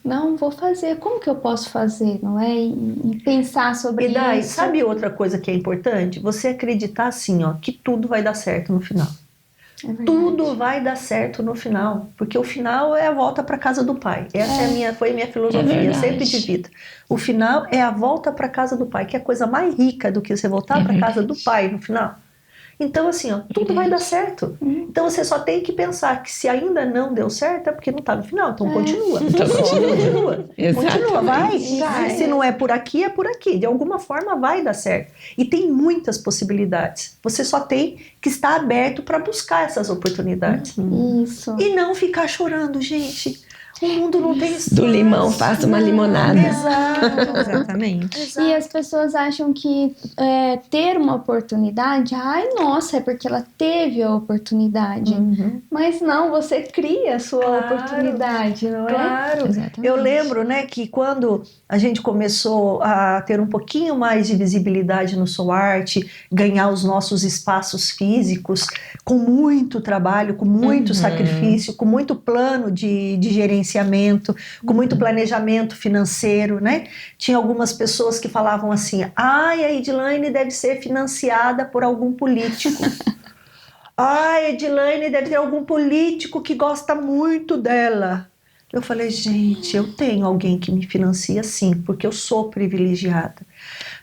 não vou fazer, como que eu posso fazer, não é? E pensar sobre E daí, isso. sabe outra coisa que é importante? Você acreditar assim, ó, que tudo vai dar certo no final. É verdade. Tudo vai dar certo no final, porque o final é a volta para casa do pai. Essa foi a minha filosofia, verdade. sempre de vida. O final é a volta para casa do pai, que é a coisa mais rica do que você voltar para casa do pai no final. Então, assim, ó, tudo vai dar certo. Então, você só tem que pensar que se ainda não deu certo, é porque não está no final. Então, continua. Então, Continua. Continua, vai. Vai. Se não é por aqui, é por aqui. De alguma forma, vai dar certo. E tem muitas possibilidades. Você só tem que estar aberto para buscar essas oportunidades. Isso. E não ficar chorando, gente. O mundo não tem espaço. Do limão, faça uma limonada. Exato. Exatamente. E as pessoas acham que ter uma oportunidade, ai, nossa, é porque ela teve a oportunidade. Mas não, você cria a sua Claro, oportunidade, não é? Claro. Exatamente. Eu lembro, né, que quando a gente começou a ter um pouquinho mais de visibilidade no Sou Arte, ganhar os nossos espaços físicos, com muito trabalho, com muito sacrifício, com muito plano de gerenciamento, com muito planejamento financeiro, né? Tinha algumas pessoas que falavam assim, ai, a Edilane deve ser financiada por algum político. Ai, a Edilane deve ter algum político que gosta muito dela. Eu falei, gente, eu tenho alguém que me financia sim, porque eu sou privilegiada.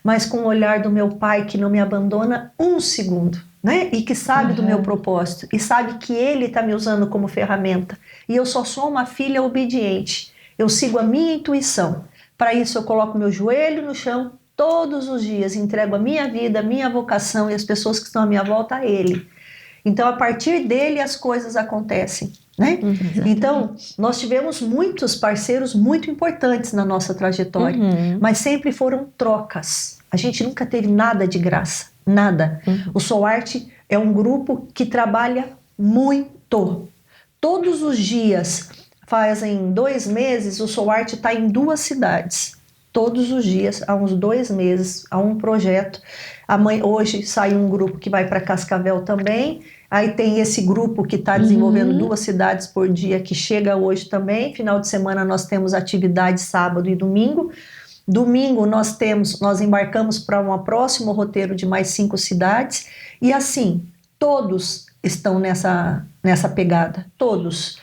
Mas com o olhar do meu pai que não me abandona um segundo, né? E que sabe do meu propósito, e sabe que ele está me usando como ferramenta. E eu só sou uma filha obediente. Eu sigo a minha intuição. Para isso eu coloco meu joelho no chão todos os dias, entrego a minha vida, a minha vocação e as pessoas que estão à minha volta a ele. Então, a partir dele as coisas acontecem, né? Então, nós tivemos muitos parceiros muito importantes na nossa trajetória, mas sempre foram trocas. A gente nunca teve nada de graça, nada. O Sou Arte é um grupo que trabalha muito. Todos os dias, fazem 2 meses, o Sou Arte está em 2 cidades. Todos os dias, há uns 2 meses, há um projeto. Hoje sai um grupo que vai para Cascavel também. Aí tem esse grupo que está desenvolvendo 2 cidades por dia, que chega hoje também. Final de semana nós temos atividade sábado e domingo. Domingo nós embarcamos para um próximo roteiro de mais 5 cidades. E assim, todos estão nessa pegada, todos.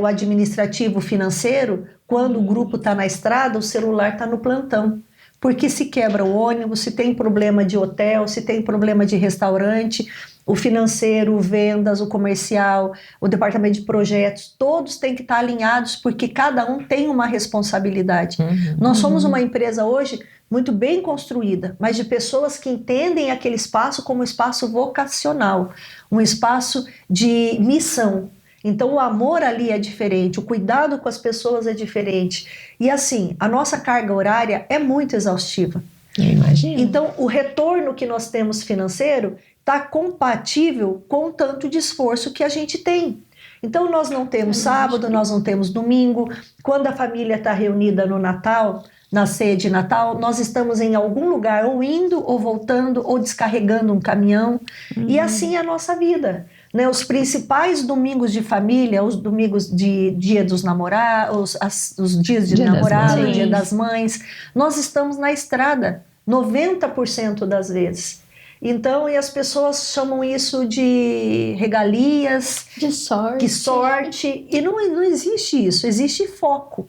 O administrativo financeiro, quando o grupo está na estrada, o celular está no plantão. Porque se quebra o ônibus, se tem problema de hotel, se tem problema de restaurante, o financeiro, o vendas, o comercial, o departamento de projetos, todos têm que estar alinhados porque cada um tem uma responsabilidade. Nós somos uma empresa hoje muito bem construída, mas de pessoas que entendem aquele espaço como um espaço vocacional, um espaço de missão. Então o amor ali é diferente, o cuidado com as pessoas é diferente. E assim, a nossa carga horária é muito exaustiva. Eu imagino. Então o retorno que nós temos financeiro está compatível com o tanto de esforço que a gente tem. Então nós não temos sábado, nós não temos domingo. Quando a família está reunida no Natal, na ceia de Natal, nós estamos em algum lugar, ou indo, ou voltando, ou descarregando um caminhão. E assim é a nossa vida. Né? Os principais domingos de família, os domingos de dia dos namorados, os dias de namorado, dia das mães, nós estamos na estrada, 90% das vezes. Então, e as pessoas chamam isso de regalias, De sorte. que sorte, e não existe isso, existe foco.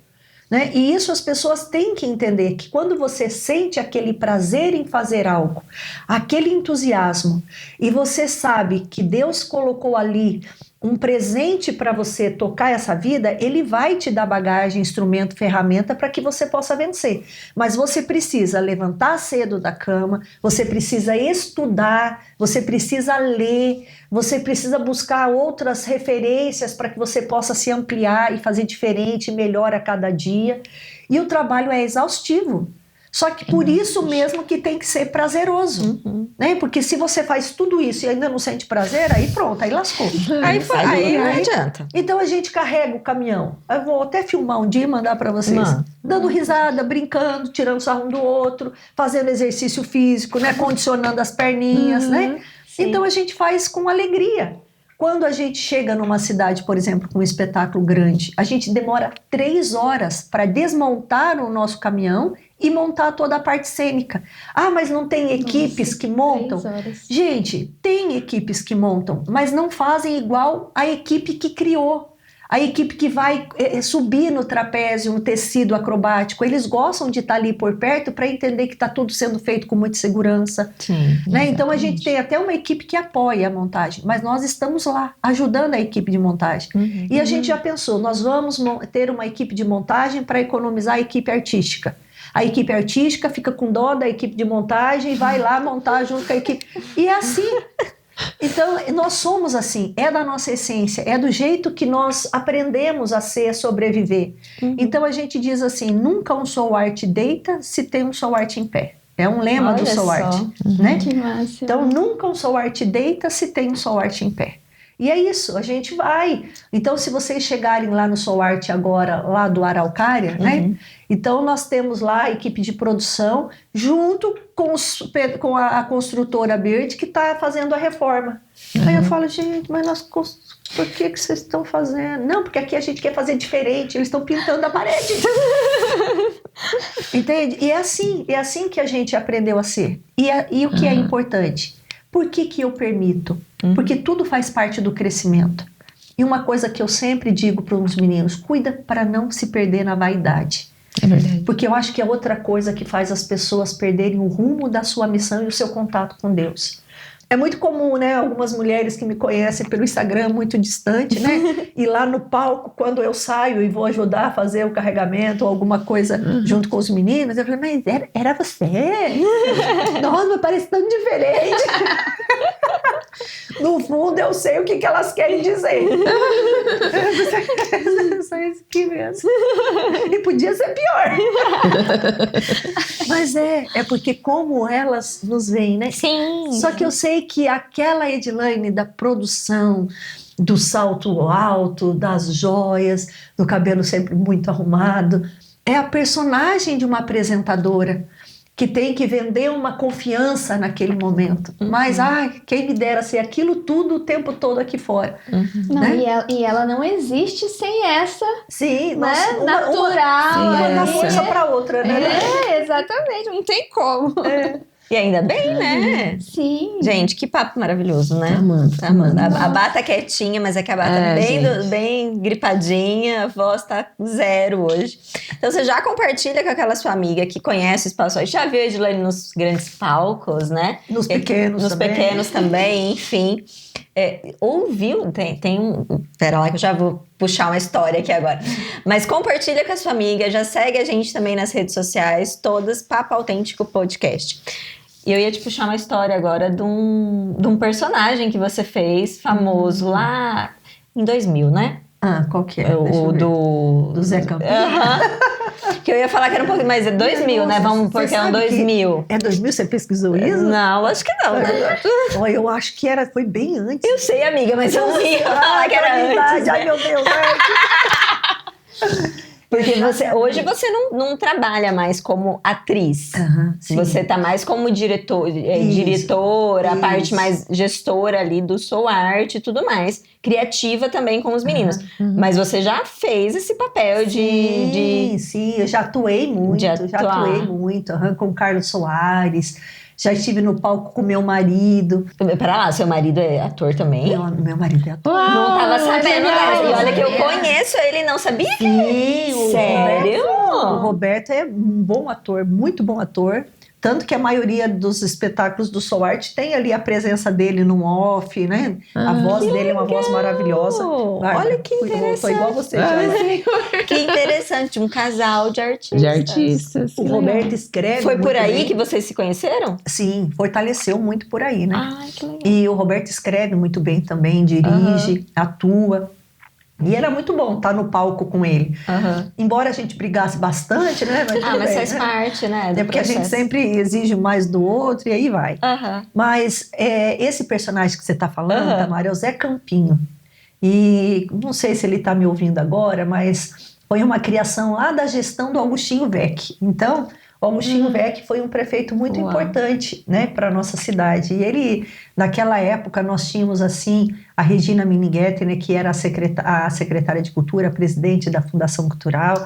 Né? E isso as pessoas têm que entender, que quando você sente aquele prazer em fazer algo, aquele entusiasmo, e você sabe que Deus colocou ali um presente para você tocar essa vida, Ele vai te dar bagagem, instrumento, ferramenta para que você possa vencer. Mas você precisa levantar cedo da cama, você precisa estudar, você precisa ler, você precisa buscar outras referências para que você possa se ampliar e fazer diferente, melhor a cada dia. E o trabalho é exaustivo. Só que por isso mesmo que tem que ser prazeroso, né? Porque se você faz tudo isso e ainda não sente prazer, aí pronto, aí lascou. Aí não adianta. Então a gente carrega o caminhão. Eu vou até filmar um dia e mandar para vocês. Dando risada, brincando, tirando sarro um do outro, fazendo exercício físico, né? Condicionando as perninhas, né? Sim. Então a gente faz com alegria. Quando a gente chega numa cidade, por exemplo, com um espetáculo grande, a gente demora 3 horas para desmontar o nosso caminhão e montar toda a parte cênica. Ah, mas não tem equipes que montam? 3 horas. Gente, tem equipes que montam, mas não fazem igual a equipe que criou. A equipe que vai subir no trapézio, no tecido acrobático, eles gostam de estar ali por perto para entender que está tudo sendo feito com muita segurança. Sim, Né? Então a gente tem até uma equipe que apoia a montagem, mas nós estamos lá ajudando a equipe de montagem. E a gente já pensou, nós vamos ter uma equipe de montagem para economizar a equipe artística. A equipe artística fica com dó da equipe de montagem e vai lá montar junto com a equipe. E é assim. Então, nós somos assim, é da nossa essência, é do jeito que nós aprendemos a ser, a sobreviver. Então, a gente diz assim, nunca um soul art deita se tem um soul art em pé. É um lema do Olha soul só. art. Né? Que máximo. Então, nunca um soul art deita se tem um soul art em pé. E é isso, a gente vai. Então, se vocês chegarem lá no Soul Art agora, lá do Araucária, né? Então, nós temos lá a equipe de produção, junto com a construtora Bird, que está fazendo a reforma. Aí eu falo, gente, mas por que vocês estão fazendo? Não, porque aqui a gente quer fazer diferente, eles estão pintando a parede. Entende? E é assim que a gente aprendeu a ser. E o que é importante? Por que eu permito? Porque tudo faz parte do crescimento. E uma coisa que eu sempre digo para os meninos, cuida para não se perder na vaidade. É verdade. Porque eu acho que é outra coisa que faz as pessoas perderem o rumo da sua missão e o seu contato com Deus. É muito comum, né? Algumas mulheres que me conhecem pelo Instagram muito distante, né? E lá no palco, quando eu saio e vou ajudar a fazer o carregamento ou alguma coisa junto com os meninos, eu falo, mas era você? Nossa, mas parece tão diferente. No fundo, eu sei o que elas querem dizer. Só isso aqui mesmo. E podia ser pior. Mas é porque como elas nos veem, né? Sim. Só que eu sei que aquela Edilane da produção, do salto alto, das joias, do cabelo sempre muito arrumado, é a personagem de uma apresentadora que tem que vender uma confiança naquele momento. Mas, quem me dera ser aquilo tudo o tempo todo aqui fora. Não, né? e ela não existe sem essa, Sim, né? nossa, Natural. uma dá ali. força para outra, né? É, exatamente, não tem como. E ainda bem, né? Sim. Gente, que papo maravilhoso, né? Amando. A Bá tá quietinha, mas é que a Bá tá bem gripadinha, a voz tá 0 hoje. Então você já compartilha com aquela sua amiga que conhece o Espaço Arte, já viu a Edilane nos grandes palcos, né? Nos pequenos também. Nos pequenos também, enfim. Ouviu, tem um... Pera lá que eu já vou puxar uma história aqui agora. Mas compartilha com a sua amiga, já segue a gente também nas redes sociais, todas Papo Autêntico Podcast. E eu ia te puxar uma história agora de um personagem que você fez, famoso, lá em 2000, né? Qual que é? O do Zé Campinho. Que eu ia falar que era um pouquinho, mas é 2000, né? Vamos porque é um 2000. É 2000? Você pesquisou isso? Não, acho que não. Olha, eu acho que foi bem antes. Eu sei, amiga, mas eu não ia falar que era antes. Ai, meu Deus. Porque hoje você não trabalha mais como atriz. Sim. Você tá mais como diretora, a parte mais gestora ali do Soul Art e tudo mais. Criativa também com os meninos. Mas você já fez esse papel Sim, eu já atuei muito. Com o Carlos Soares. Já estive no palco com meu marido. Pera lá, seu marido é ator também? Meu marido é ator. Não tava sabendo dessa. E olha que eu conheço ele, não sabia? Sim, Sério? O Roberto é um bom ator, muito bom ator. Tanto que a maioria dos espetáculos do Soul Art tem ali a presença dele no off, né? A voz dele é uma voz maravilhosa. Olha que interessante. Foi igual você, já. Que interessante, um casal de artistas. De artistas. O Roberto escreve Foi por muito aí bem. que vocês se conheceram? Sim, fortaleceu muito por aí, né? Ai, que legal. E o Roberto escreve muito bem também, dirige, atua. E era muito bom estar no palco com ele. Embora a gente brigasse bastante, né? Mas tudo Mas bem, faz né? parte, né? do É porque a gente processo. sempre exige mais do outro e aí vai. Mas esse personagem que você está falando, Tamara, é o Zé Campinho. E não sei se ele está me ouvindo agora, mas foi uma criação lá da gestão do Augustinho Vec. Então, o Augustinho Vec foi um prefeito muito importante, né, para a nossa cidade. E ele, naquela época, nós tínhamos assim a Regina Miniguetti, né, que era a secretária de Cultura, a presidente da Fundação Cultural.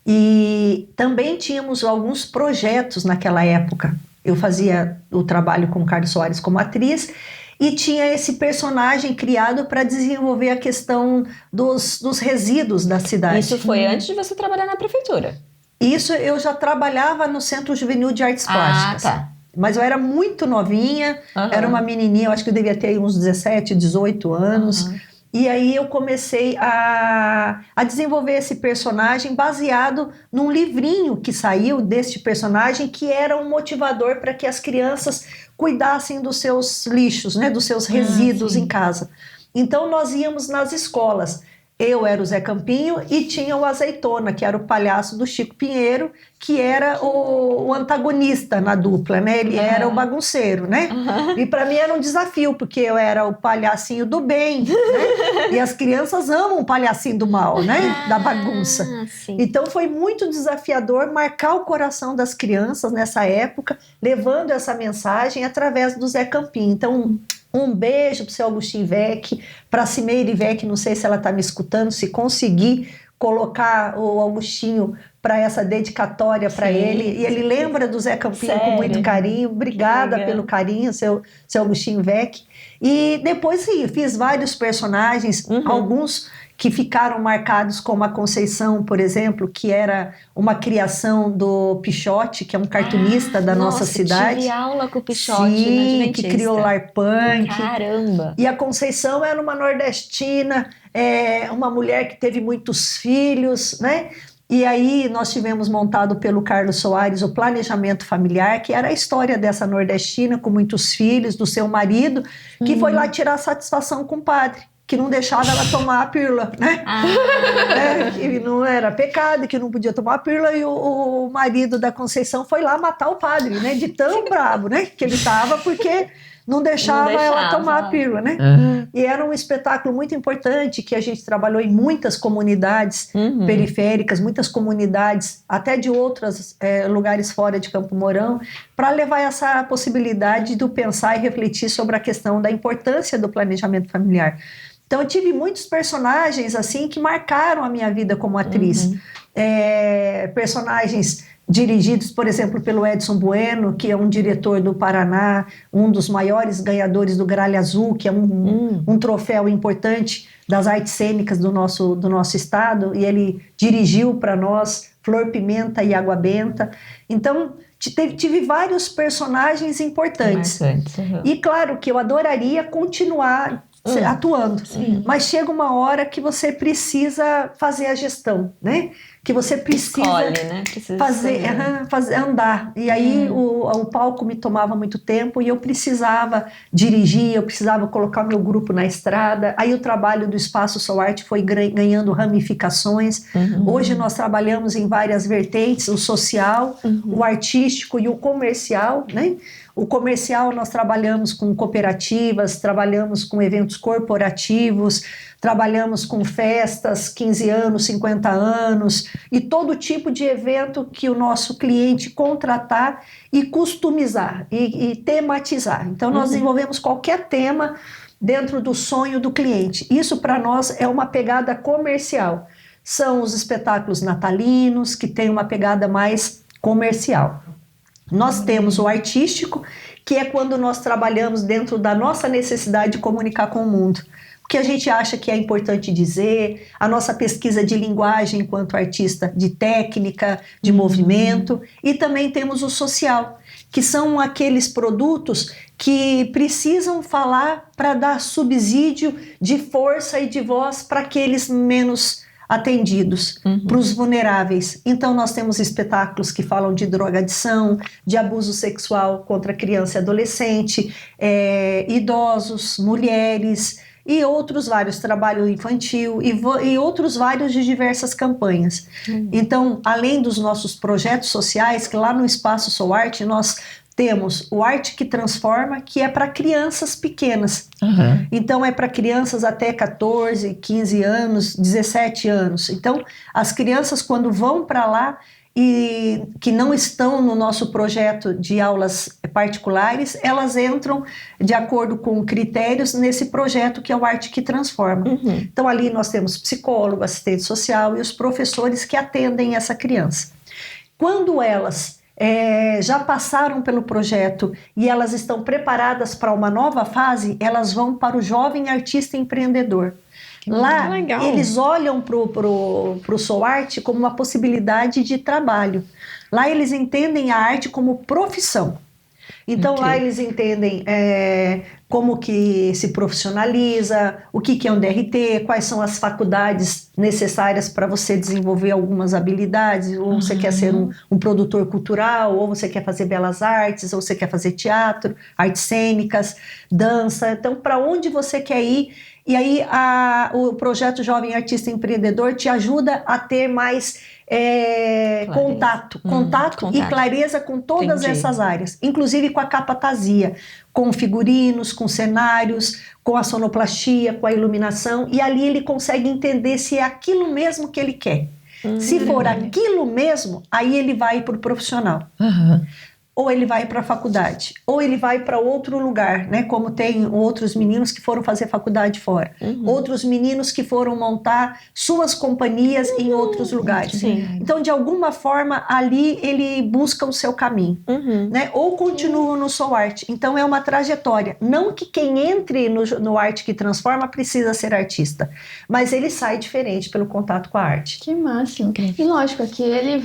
E também tínhamos alguns projetos naquela época. Eu fazia o trabalho com o Carlos Soares como atriz e tinha esse personagem criado para desenvolver a questão dos resíduos da cidade. Isso foi antes de você trabalhar na prefeitura? Isso eu já trabalhava no Centro Juvenil de Artes Plásticas. Tá. Mas eu era muito novinha, era uma menininha, eu acho que eu devia ter uns 17, 18 anos. E aí eu comecei a desenvolver esse personagem baseado num livrinho que saiu deste personagem, que era um motivador para que as crianças cuidassem dos seus lixos, né, dos seus resíduos em casa. Então nós íamos nas escolas. Eu era o Zé Campinho e tinha o Azeitona, que era o palhaço do Chico Pinheiro, que era o antagonista na dupla, né? Ele era o bagunceiro, né? E para mim era um desafio, porque eu era o palhacinho do bem, né? E as crianças amam o palhacinho do mal, né? Da bagunça. Sim. Então foi muito desafiador marcar o coração das crianças nessa época, levando essa mensagem através do Zé Campinho. Então, um beijo para o seu Augustinho Vec, para a Cimeire Vec, não sei se ela está me escutando, se conseguir colocar o Augustinho para essa dedicatória para ele. E ele lembra do Zé Campinho com muito carinho. Obrigada pelo carinho, seu Augustinho Vec. E depois, sim, fiz vários personagens, alguns que ficaram marcados, como a Conceição, por exemplo, que era uma criação do Pichote, que é um cartunista da nossa cidade. Tive aula com o Pichote na Sim, Adventista. que criou o Lar Punk. Caramba! E a Conceição era uma nordestina, uma mulher que teve muitos filhos, né? E aí nós tivemos montado pelo Carlos Soares o Planejamento Familiar, que era a história dessa nordestina com muitos filhos, do seu marido, que foi lá tirar satisfação com o padre, que não deixava ela tomar a pílula, né? Que não era pecado, que não podia tomar a pílula, e o marido da Conceição foi lá matar o padre, né? De tão bravo, né? Que ele estava, porque não deixava ela tomar a pílula, né? E era um espetáculo muito importante, que a gente trabalhou em muitas comunidades periféricas, muitas comunidades, até de outros lugares fora de Campo Mourão, para levar essa possibilidade do pensar e refletir sobre a questão da importância do planejamento familiar. Então eu tive muitos personagens assim que marcaram a minha vida como atriz. Personagens dirigidos, por exemplo, pelo Edson Bueno, que é um diretor do Paraná, um dos maiores ganhadores do Gralha Azul, que é um troféu importante das artes cênicas do nosso estado, e ele dirigiu para nós Flor Pimenta e Água Benta. Então, tive vários personagens importantes. E claro que eu adoraria continuar atuando, mas chega uma hora que você precisa fazer a gestão, né? Que você precisa fazer andar. E aí o palco me tomava muito tempo e eu precisava dirigir, eu precisava colocar meu grupo na estrada. Aí o trabalho do Espaço Soul Art foi ganhando ramificações. Hoje nós trabalhamos em várias vertentes, o social, o artístico e o comercial, né? O comercial, nós trabalhamos com cooperativas, trabalhamos com eventos corporativos, trabalhamos com festas, 15 anos, 50 anos, e todo tipo de evento que o nosso cliente contratar e customizar e tematizar. Então, nós desenvolvemos qualquer tema dentro do sonho do cliente. Isso, para nós, é uma pegada comercial. São os espetáculos natalinos, que tem uma pegada mais comercial. Nós temos o artístico, que é quando nós trabalhamos dentro da nossa necessidade de comunicar com o mundo. O que a gente acha que é importante dizer, a nossa pesquisa de linguagem enquanto artista, de técnica, de movimento, e também temos o social, que são aqueles produtos que precisam falar para dar subsídio de força e de voz para aqueles menos atendidos, para os vulneráveis. Então nós temos espetáculos que falam de drogadição, de abuso sexual contra criança e adolescente, idosos, mulheres e outros vários, trabalho infantil e outros vários de diversas campanhas. Então, além dos nossos projetos sociais, que lá no Espaço Sou Arte nós temos o Arte que Transforma, que é para crianças pequenas. Então, é para crianças até 14, 15 anos, 17 anos. Então, as crianças, quando vão para lá e que não estão no nosso projeto de aulas particulares, elas entram de acordo com critérios nesse projeto que é o Arte que Transforma. Então, ali nós temos psicólogo, assistente social e os professores que atendem essa criança. Quando elas já passaram pelo projeto e elas estão preparadas para uma nova fase, elas vão para o Jovem Artista Empreendedor. Lá, eles olham para o Sou Arte como uma possibilidade de trabalho. Lá eles entendem a arte como profissão. Então lá eles entendem como que se profissionaliza, o que é um DRT, quais são as faculdades necessárias para você desenvolver algumas habilidades, ou você quer ser um produtor cultural, ou você quer fazer belas artes, ou você quer fazer teatro, artes cênicas, dança. Então, para onde você quer ir? E aí o projeto Jovem Artista Empreendedor te ajuda a ter mais contato e clareza com todas essas áreas, inclusive com a capatasia, com figurinos, com cenários, com a sonoplastia, com a iluminação, e ali ele consegue entender se é aquilo mesmo que ele quer. Se for aquilo mesmo, aí ele vai para o profissional. Ou ele vai para a faculdade, ou ele vai para outro lugar, né? Como tem outros meninos que foram fazer faculdade fora, outros meninos que foram montar suas companhias em outros lugares. Então, de alguma forma, ali ele busca o seu caminho, né? Ou continua no Sou Arte. Então, é uma trajetória. Não que quem entre no Arte que Transforma precisa ser artista, mas ele sai diferente pelo contato com a arte. Que máximo. E lógico que ele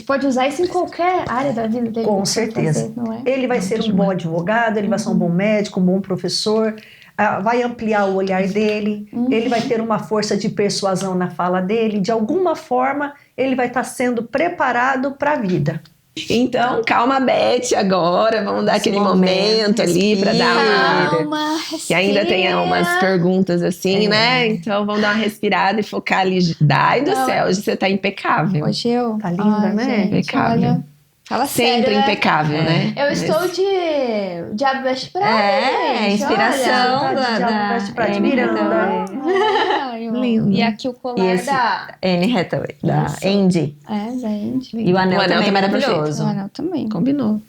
pode usar isso em qualquer área da vida dele. Com certeza. Não é? Ele vai ser um bom advogado, ele vai ser um bom médico, um bom professor, vai ampliar o olhar dele, ele vai ter uma força de persuasão na fala dele, de alguma forma ele vai estar sendo preparado para a vida. Então, calma, Beth, agora. Vamos dar aquele momento ali para dar uma... Calma, Que ainda tem umas perguntas assim, né? Então, vamos dar uma respirada e focar ali. Ai do céu, hoje você tá impecável. Hoje eu... Tá linda, né? Gente, Impecável. olha, fala Sempre sério, né? impecável, né? Eu estou de Diabo Veste Prada, gente, inspiração olha. da Veste Prada de Anne Miranda. Ai, Lindo. E aqui o colar E esse- da... Anne Hathaway, da Isso. Andy. Da Andy. E o anel, O anel também é também é maravilhoso. O anel também. Combinou.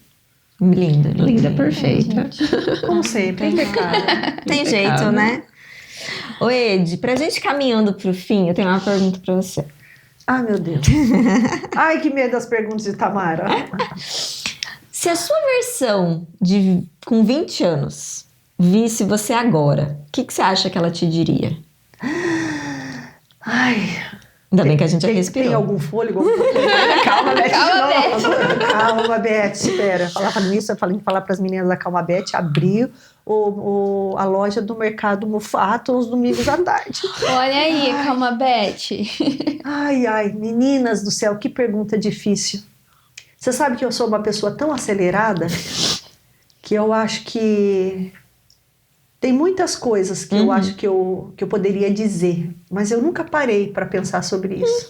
Lindo. Linda, perfeita. Como sempre, impecável. Tem jeito, né? Ô Ed, pra gente caminhando pro fim, eu tenho uma pergunta pra você. Ai, meu Deus. Ai, que medo das perguntas de Tamara. Se a sua versão com 20 anos visse você agora, o que você acha que ela te diria? Ai, Ainda bem que a gente já tem respirou. algum fôlego? Calma, Beth. Calma, Beth. Espera. Falava nisso, eu falei falar para as meninas da Calma Beth abrir a loja do Mercado Mufato aos domingos à tarde. Olha aí, calma, Beth. Ai, meninas do céu, que pergunta difícil. Você sabe que eu sou uma pessoa tão acelerada que eu acho que tem muitas coisas que eu acho que eu poderia dizer, mas eu nunca parei para pensar sobre isso.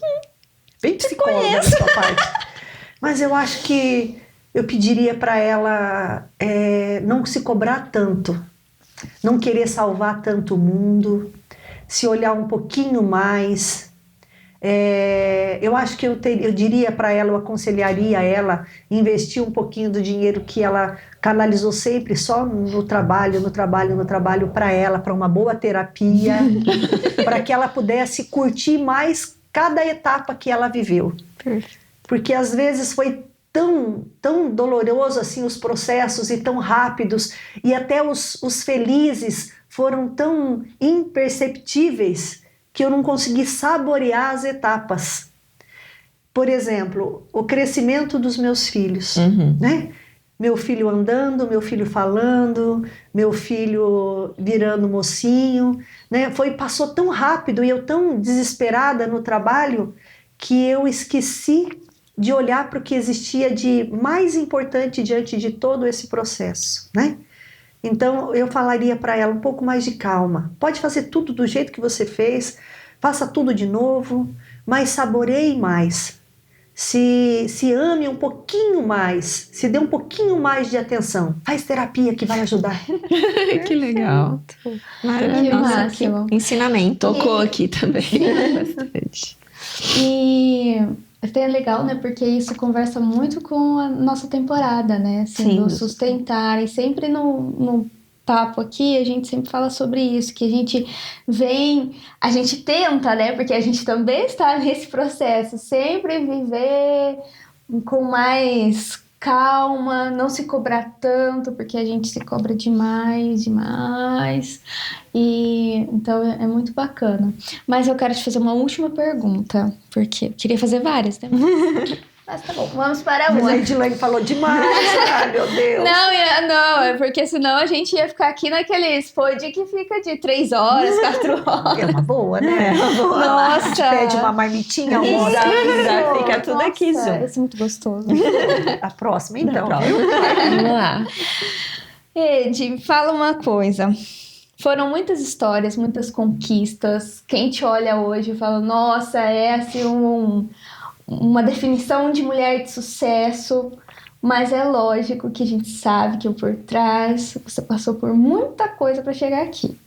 Bem psicóloga da sua parte. Mas eu acho que eu pediria para ela não se cobrar tanto, não querer salvar tanto o mundo, se olhar um pouquinho mais. Eu acho que eu diria para ela, eu aconselharia ela investir um pouquinho do dinheiro que ela canalizou sempre só no trabalho para ela, para uma boa terapia, para que ela pudesse curtir mais cada etapa que ela viveu. Porque às vezes foi tão doloroso assim os processos e tão rápidos, e até os felizes foram tão imperceptíveis que eu não consegui saborear as etapas. Por exemplo, o crescimento dos meus filhos, né? Meu filho andando, meu filho falando, meu filho virando mocinho, né? Passou tão rápido e eu tão desesperada no trabalho que eu esqueci de olhar para o que existia de mais importante diante de todo esse processo, né? Então eu falaria para ela um pouco mais de calma. Pode fazer tudo do jeito que você fez, faça tudo de novo, mas saboreie mais. Se ame um pouquinho mais, se dê um pouquinho mais de atenção. Faz terapia que vai ajudar. Que legal. Que máximo. Ensinamento. Tocou aqui também bastante. E até legal, né? Porque isso conversa muito com a nossa temporada, né? Assim, Sim. do sustentar. E sempre no papo aqui, a gente sempre fala sobre isso, que a gente tenta, né? Porque a gente também está nesse processo, sempre viver com mais calma, não se cobrar tanto, porque a gente se cobra demais. E então é muito bacana. Mas eu quero te fazer uma última pergunta, porque eu queria fazer várias, né? Mas tá bom, vamos para Mas uma. a Edilene falou demais, ai meu Deus. Não, é porque senão a gente ia ficar aqui naqueles pod que fica de 3 horas, 4 horas. É uma boa, né? Nossa. A gente pede uma marmitinha, almoço. Já fica tudo aqui Nossa, junto. isso é muito gostoso. A próxima, então. Vamos lá. Ed, fala uma coisa. Foram muitas histórias, muitas conquistas. Quem te olha hoje fala, nossa, é assim uma definição de mulher de sucesso, mas é lógico que a gente sabe que por trás você passou por muita coisa para chegar aqui.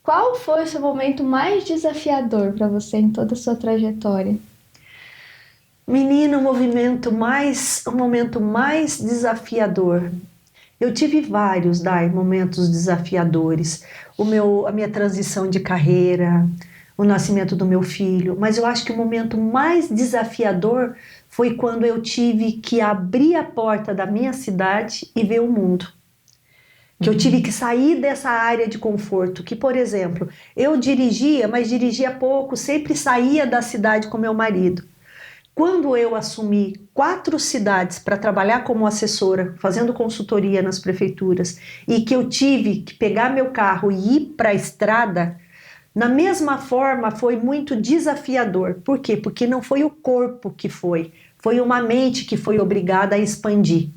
Qual foi o seu momento mais desafiador para você em toda a sua trajetória? Menina, o momento mais desafiador. Eu tive vários, momentos desafiadores. A minha transição de carreira, o nascimento do meu filho, mas eu acho que o momento mais desafiador foi quando eu tive que abrir a porta da minha cidade e ver o mundo. Que eu tive que sair dessa área de conforto, que, por exemplo, eu dirigia, mas dirigia pouco, sempre saía da cidade com meu marido. Quando eu assumi 4 cidades para trabalhar como assessora, fazendo consultoria nas prefeituras, e que eu tive que pegar meu carro e ir para a estrada, na mesma forma foi muito desafiador. Por quê? Porque não foi o corpo que foi uma mente que foi obrigada a expandir.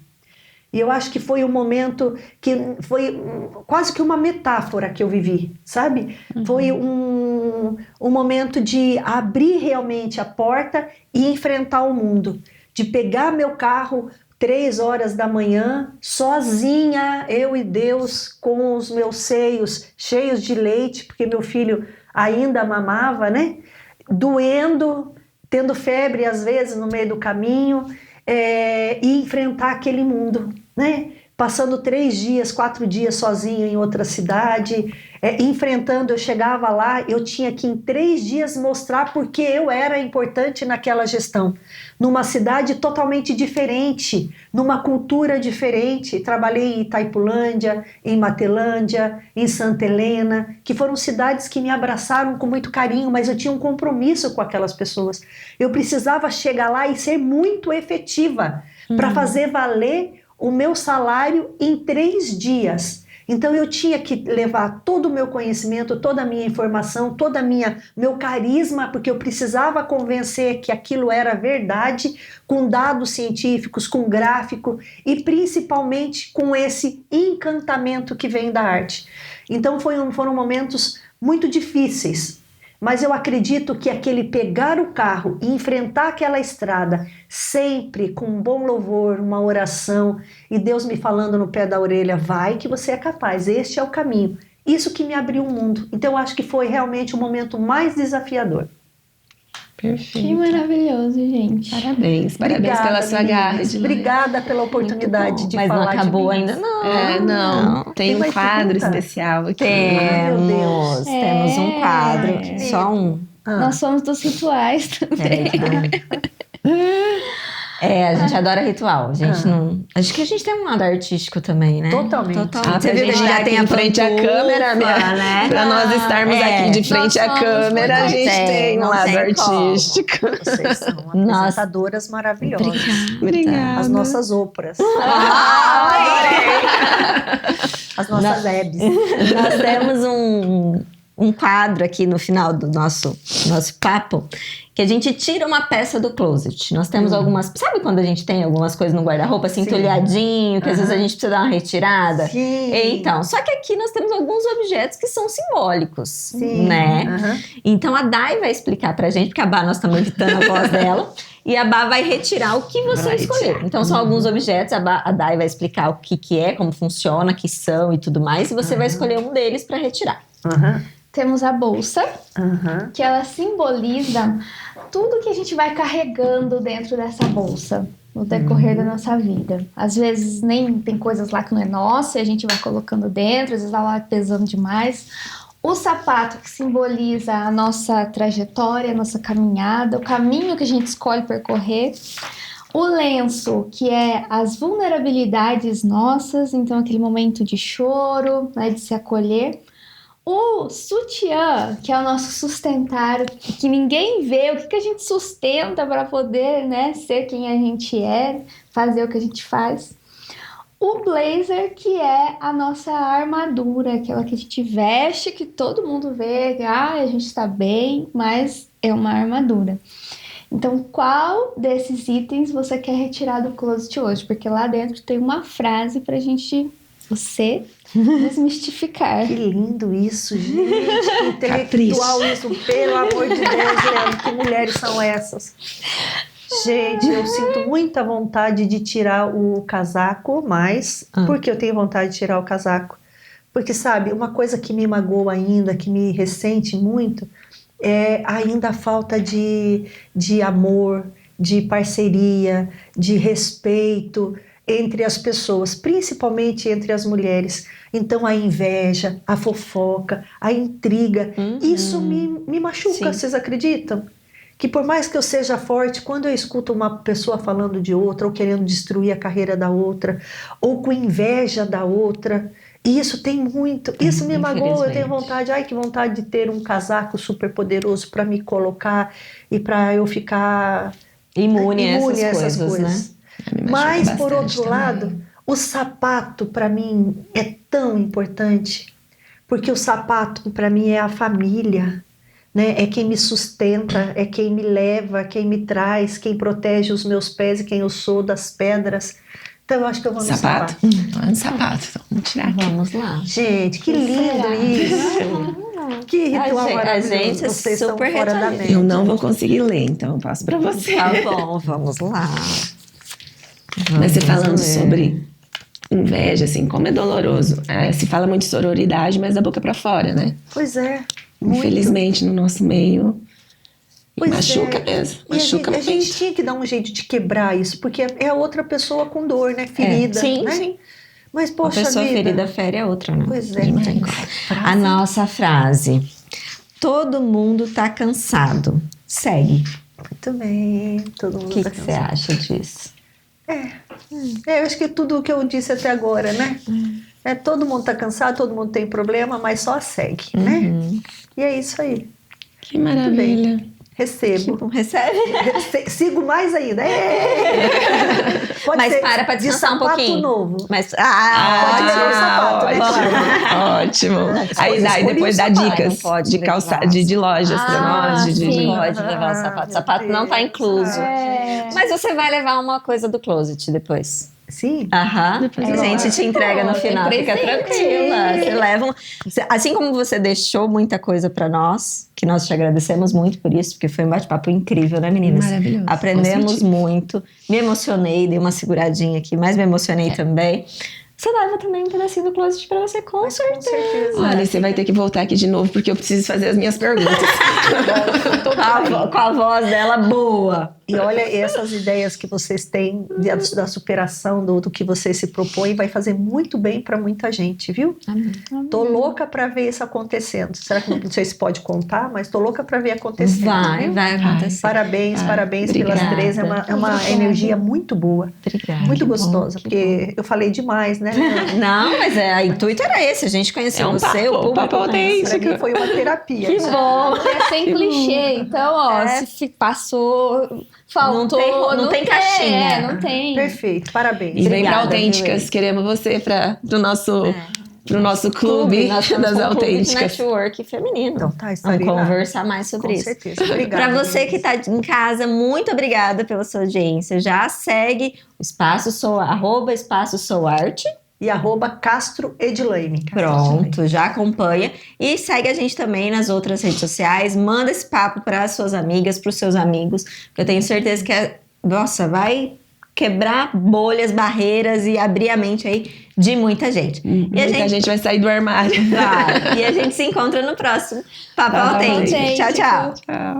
E eu acho que foi um momento que foi quase que uma metáfora que eu vivi, sabe? Foi um momento de abrir realmente a porta e enfrentar o mundo. De pegar meu carro 3 horas da manhã, sozinha, eu e Deus, com os meus seios cheios de leite, porque meu filho ainda mamava, né? Doendo, tendo febre às vezes no meio do caminho, e enfrentar aquele mundo, né? Passando 3 dias, 4 dias sozinho em outra cidade, enfrentando, eu chegava lá, eu tinha que em 3 dias mostrar porque eu era importante naquela gestão, numa cidade totalmente diferente, numa cultura diferente. Trabalhei em Itaipulândia, em Matelândia, em Santa Helena, que foram cidades que me abraçaram com muito carinho, mas eu tinha um compromisso com aquelas pessoas. Eu precisava chegar lá e ser muito efetiva para fazer valer o meu salário em 3 dias. Então eu tinha que levar todo o meu conhecimento, toda a minha informação, meu carisma, porque eu precisava convencer que aquilo era verdade, com dados científicos, com gráfico e principalmente com esse encantamento que vem da arte. Então foram momentos muito difíceis, Mas eu acredito que aquele pegar o carro e enfrentar aquela estrada, sempre com um bom louvor, uma oração, e Deus me falando no pé da orelha, vai que você é capaz, este é o caminho. Isso que me abriu o mundo. Então eu acho que foi realmente o momento mais desafiador. Que Perfeito. maravilhoso, gente. Parabéns pela sua garra. meninas. de- Obrigada pela oportunidade de Mas não falar de acabou mim. ainda, não. Não. Tem Tem um mais quadro pergunta? especial aqui. meu Deus. Temos um quadro, É. só um. Nós somos dos rituais também. Peraí, a gente adora ritual. A gente não. Acho que a gente tem um lado artístico também, né? Totalmente. Ah, Você pra viu que a gente já estar tem aqui a em frente à pantufa, câmera, né? Pra nós estarmos aqui de frente à Nós somos câmera, a muito gente tem um não lado tem como. artístico. Vocês são Nossa. apresentadoras maravilhosas. Obrigada. As nossas Oprahs. As nossas Hebs. Nós temos um quadro aqui no final do nosso papo que a gente tira uma peça do closet. Nós temos algumas... Sabe quando a gente tem algumas coisas no guarda-roupa, assim, Sim. entulhadinho, que às vezes a gente precisa dar uma retirada? Sim. Então, só que aqui nós temos alguns objetos que são simbólicos, Sim. né? Aham. Então a Dai vai explicar pra gente, porque a Bá, nós estamos evitando a voz dela, e a Bá vai retirar o que você Vai escolher. retirar. Então são alguns objetos, a Dai vai explicar o que é, como funciona, que são e tudo mais, e você vai escolher um deles pra retirar. Aham. Temos a bolsa, Aham. que ela simboliza tudo que a gente vai carregando dentro dessa bolsa no decorrer da nossa vida. Às vezes nem tem coisas lá que não é nossa e a gente vai colocando dentro, às vezes tá lá pesando demais. O sapato, que simboliza a nossa trajetória, a nossa caminhada, o caminho que a gente escolhe percorrer. O lenço, que é as vulnerabilidades nossas, então aquele momento de choro, né, de se acolher. O sutiã, que é o nosso sustentar, que ninguém vê, o que a gente sustenta para poder, né, ser quem a gente é, fazer o que a gente faz. O blazer, que é a nossa armadura, aquela que a gente veste, que todo mundo vê, que a gente está bem, mas é uma armadura. Então, qual desses itens você quer retirar do closet hoje? Porque lá dentro tem uma frase pra gente, você, desmistificar. Que lindo isso, gente. Que intelectual isso. Pelo amor de Deus, Leandro. Que mulheres são essas? Gente, eu sinto muita vontade de tirar o casaco, mas... Por que eu tenho vontade de tirar o casaco? Porque, sabe, uma coisa que me magoa ainda, que me ressente muito, é ainda a falta de amor, de parceria, de respeito entre as pessoas, principalmente entre as mulheres. Então a inveja, a fofoca, a intriga, isso me machuca, Sim. vocês acreditam? Que por mais que eu seja forte, quando eu escuto uma pessoa falando de outra, ou querendo destruir a carreira da outra, ou com inveja da outra, e isso tem muito, isso me magoa, eu tenho infelizmente. vontade, ai que vontade de ter um casaco super poderoso para me colocar e para eu ficar Imune a essas coisas, né? Me machuca Mas, por bastante outro também. lado, o sapato para mim é tão importante, porque o sapato para mim é a família, né? É quem me sustenta, é quem me leva, quem me traz, quem protege os meus pés e quem eu sou das pedras. Então eu acho que eu vou no Sapato? sapato. Não é um sapato, então vamos tirar aqui. Vamos lá. Gente, que lindo isso! Que ritual A maravilhoso. gente é Vocês estão super fora da ritualista. média. Eu não vou conseguir ler, então eu passo pra você. Tá bom, vamos lá. Mas você Vamos falando ver. sobre inveja, assim, como é doloroso. Se fala muito de sororidade, mas da boca pra fora, né? Pois é. Muito. Infelizmente, no nosso meio, Pois machuca é. mesmo. E Machuca a gente muito. tinha que dar um jeito de quebrar isso, porque é a outra pessoa com dor, né? Ferida. Sim, né? sim. Mas, Uma poxa pessoa vida. ferida fere a outra, né? Pois é. Não tem como. A nossa frase. Todo mundo tá cansado. Segue. Muito bem. Todo O mundo que tá você cansado. acha disso? Eu acho que tudo o que eu disse até agora, né? Todo mundo tá cansado, todo mundo tem problema, mas só segue, né? E é isso aí. Que maravilha. Recebo. Tipo, recebe? Sigo mais ainda. Pode Mas ser para pra de descansar um sapato pouquinho. novo. Mas, pode ser o sapato, né? Ótimo. Aí dá, e escolhi depois o dá sapato. dicas Não pode de levar calçado, de lojas pra nós. sim. Não pode levar o sapato. O sapato não tá incluso. É. Mas você vai levar uma coisa do closet depois. Sim. Aham. Depois A eu gente te entrega no Pô, final. tem Fica presente. tranquila. Você leva assim como você deixou muita coisa pra nós, que nós te agradecemos muito por isso, porque foi um bate-papo incrível, né, meninas? Maravilhoso. Aprendemos Construtivo. muito. Me emocionei, dei uma seguradinha aqui, mas me emocionei também. Você leva também um pedacinho do closet pra você, com certeza. Com certeza. Olha, você vai ter que voltar aqui de novo, porque eu preciso fazer as minhas perguntas. Com a voz dela boa. E olha, essas ideias que vocês têm da superação do que você se propõe vai fazer muito bem para muita gente, viu? Tô louca para ver isso acontecendo. Será que não sei se pode contar, mas tô louca para ver acontecendo. viu? Vai acontecer. Parabéns, Ah, parabéns obrigada. pelas três. É uma Obrigada. energia muito boa, Obrigada. muito que gostosa, bom, que porque eu falei demais, né? Não, mas o intuito era esse, a gente conheceu É um você, papo, o público. papo autêntico. Para mim foi uma terapia. Que bom. É sem clichê, então, ó, É. se passou, faltou, Não tem caixinha. não tem. Perfeito, parabéns. E vem pra Obrigada, Autênticas, viu? queremos você pro nosso clube nós estamos das com um clube de Autênticas. network feminino. Então tá, Vamos estarei lá. conversar mais sobre Com isso. certeza. Obrigada. Para você que meninas. está em casa, muito obrigada pela sua audiência. Já segue o Espaço Espaço Sou Arte. E @Castro Edilane. Pronto, já acompanha. E segue a gente também nas outras redes sociais. Manda esse papo para as suas amigas, para os seus amigos. Que eu tenho certeza que vai quebrar bolhas, barreiras e abrir a mente aí de muita gente. E a Muita gente vai sair do armário. vai. E a gente se encontra no próximo Papo Papo Autêntico. Autêntico. Tchau, tchau. Tchau.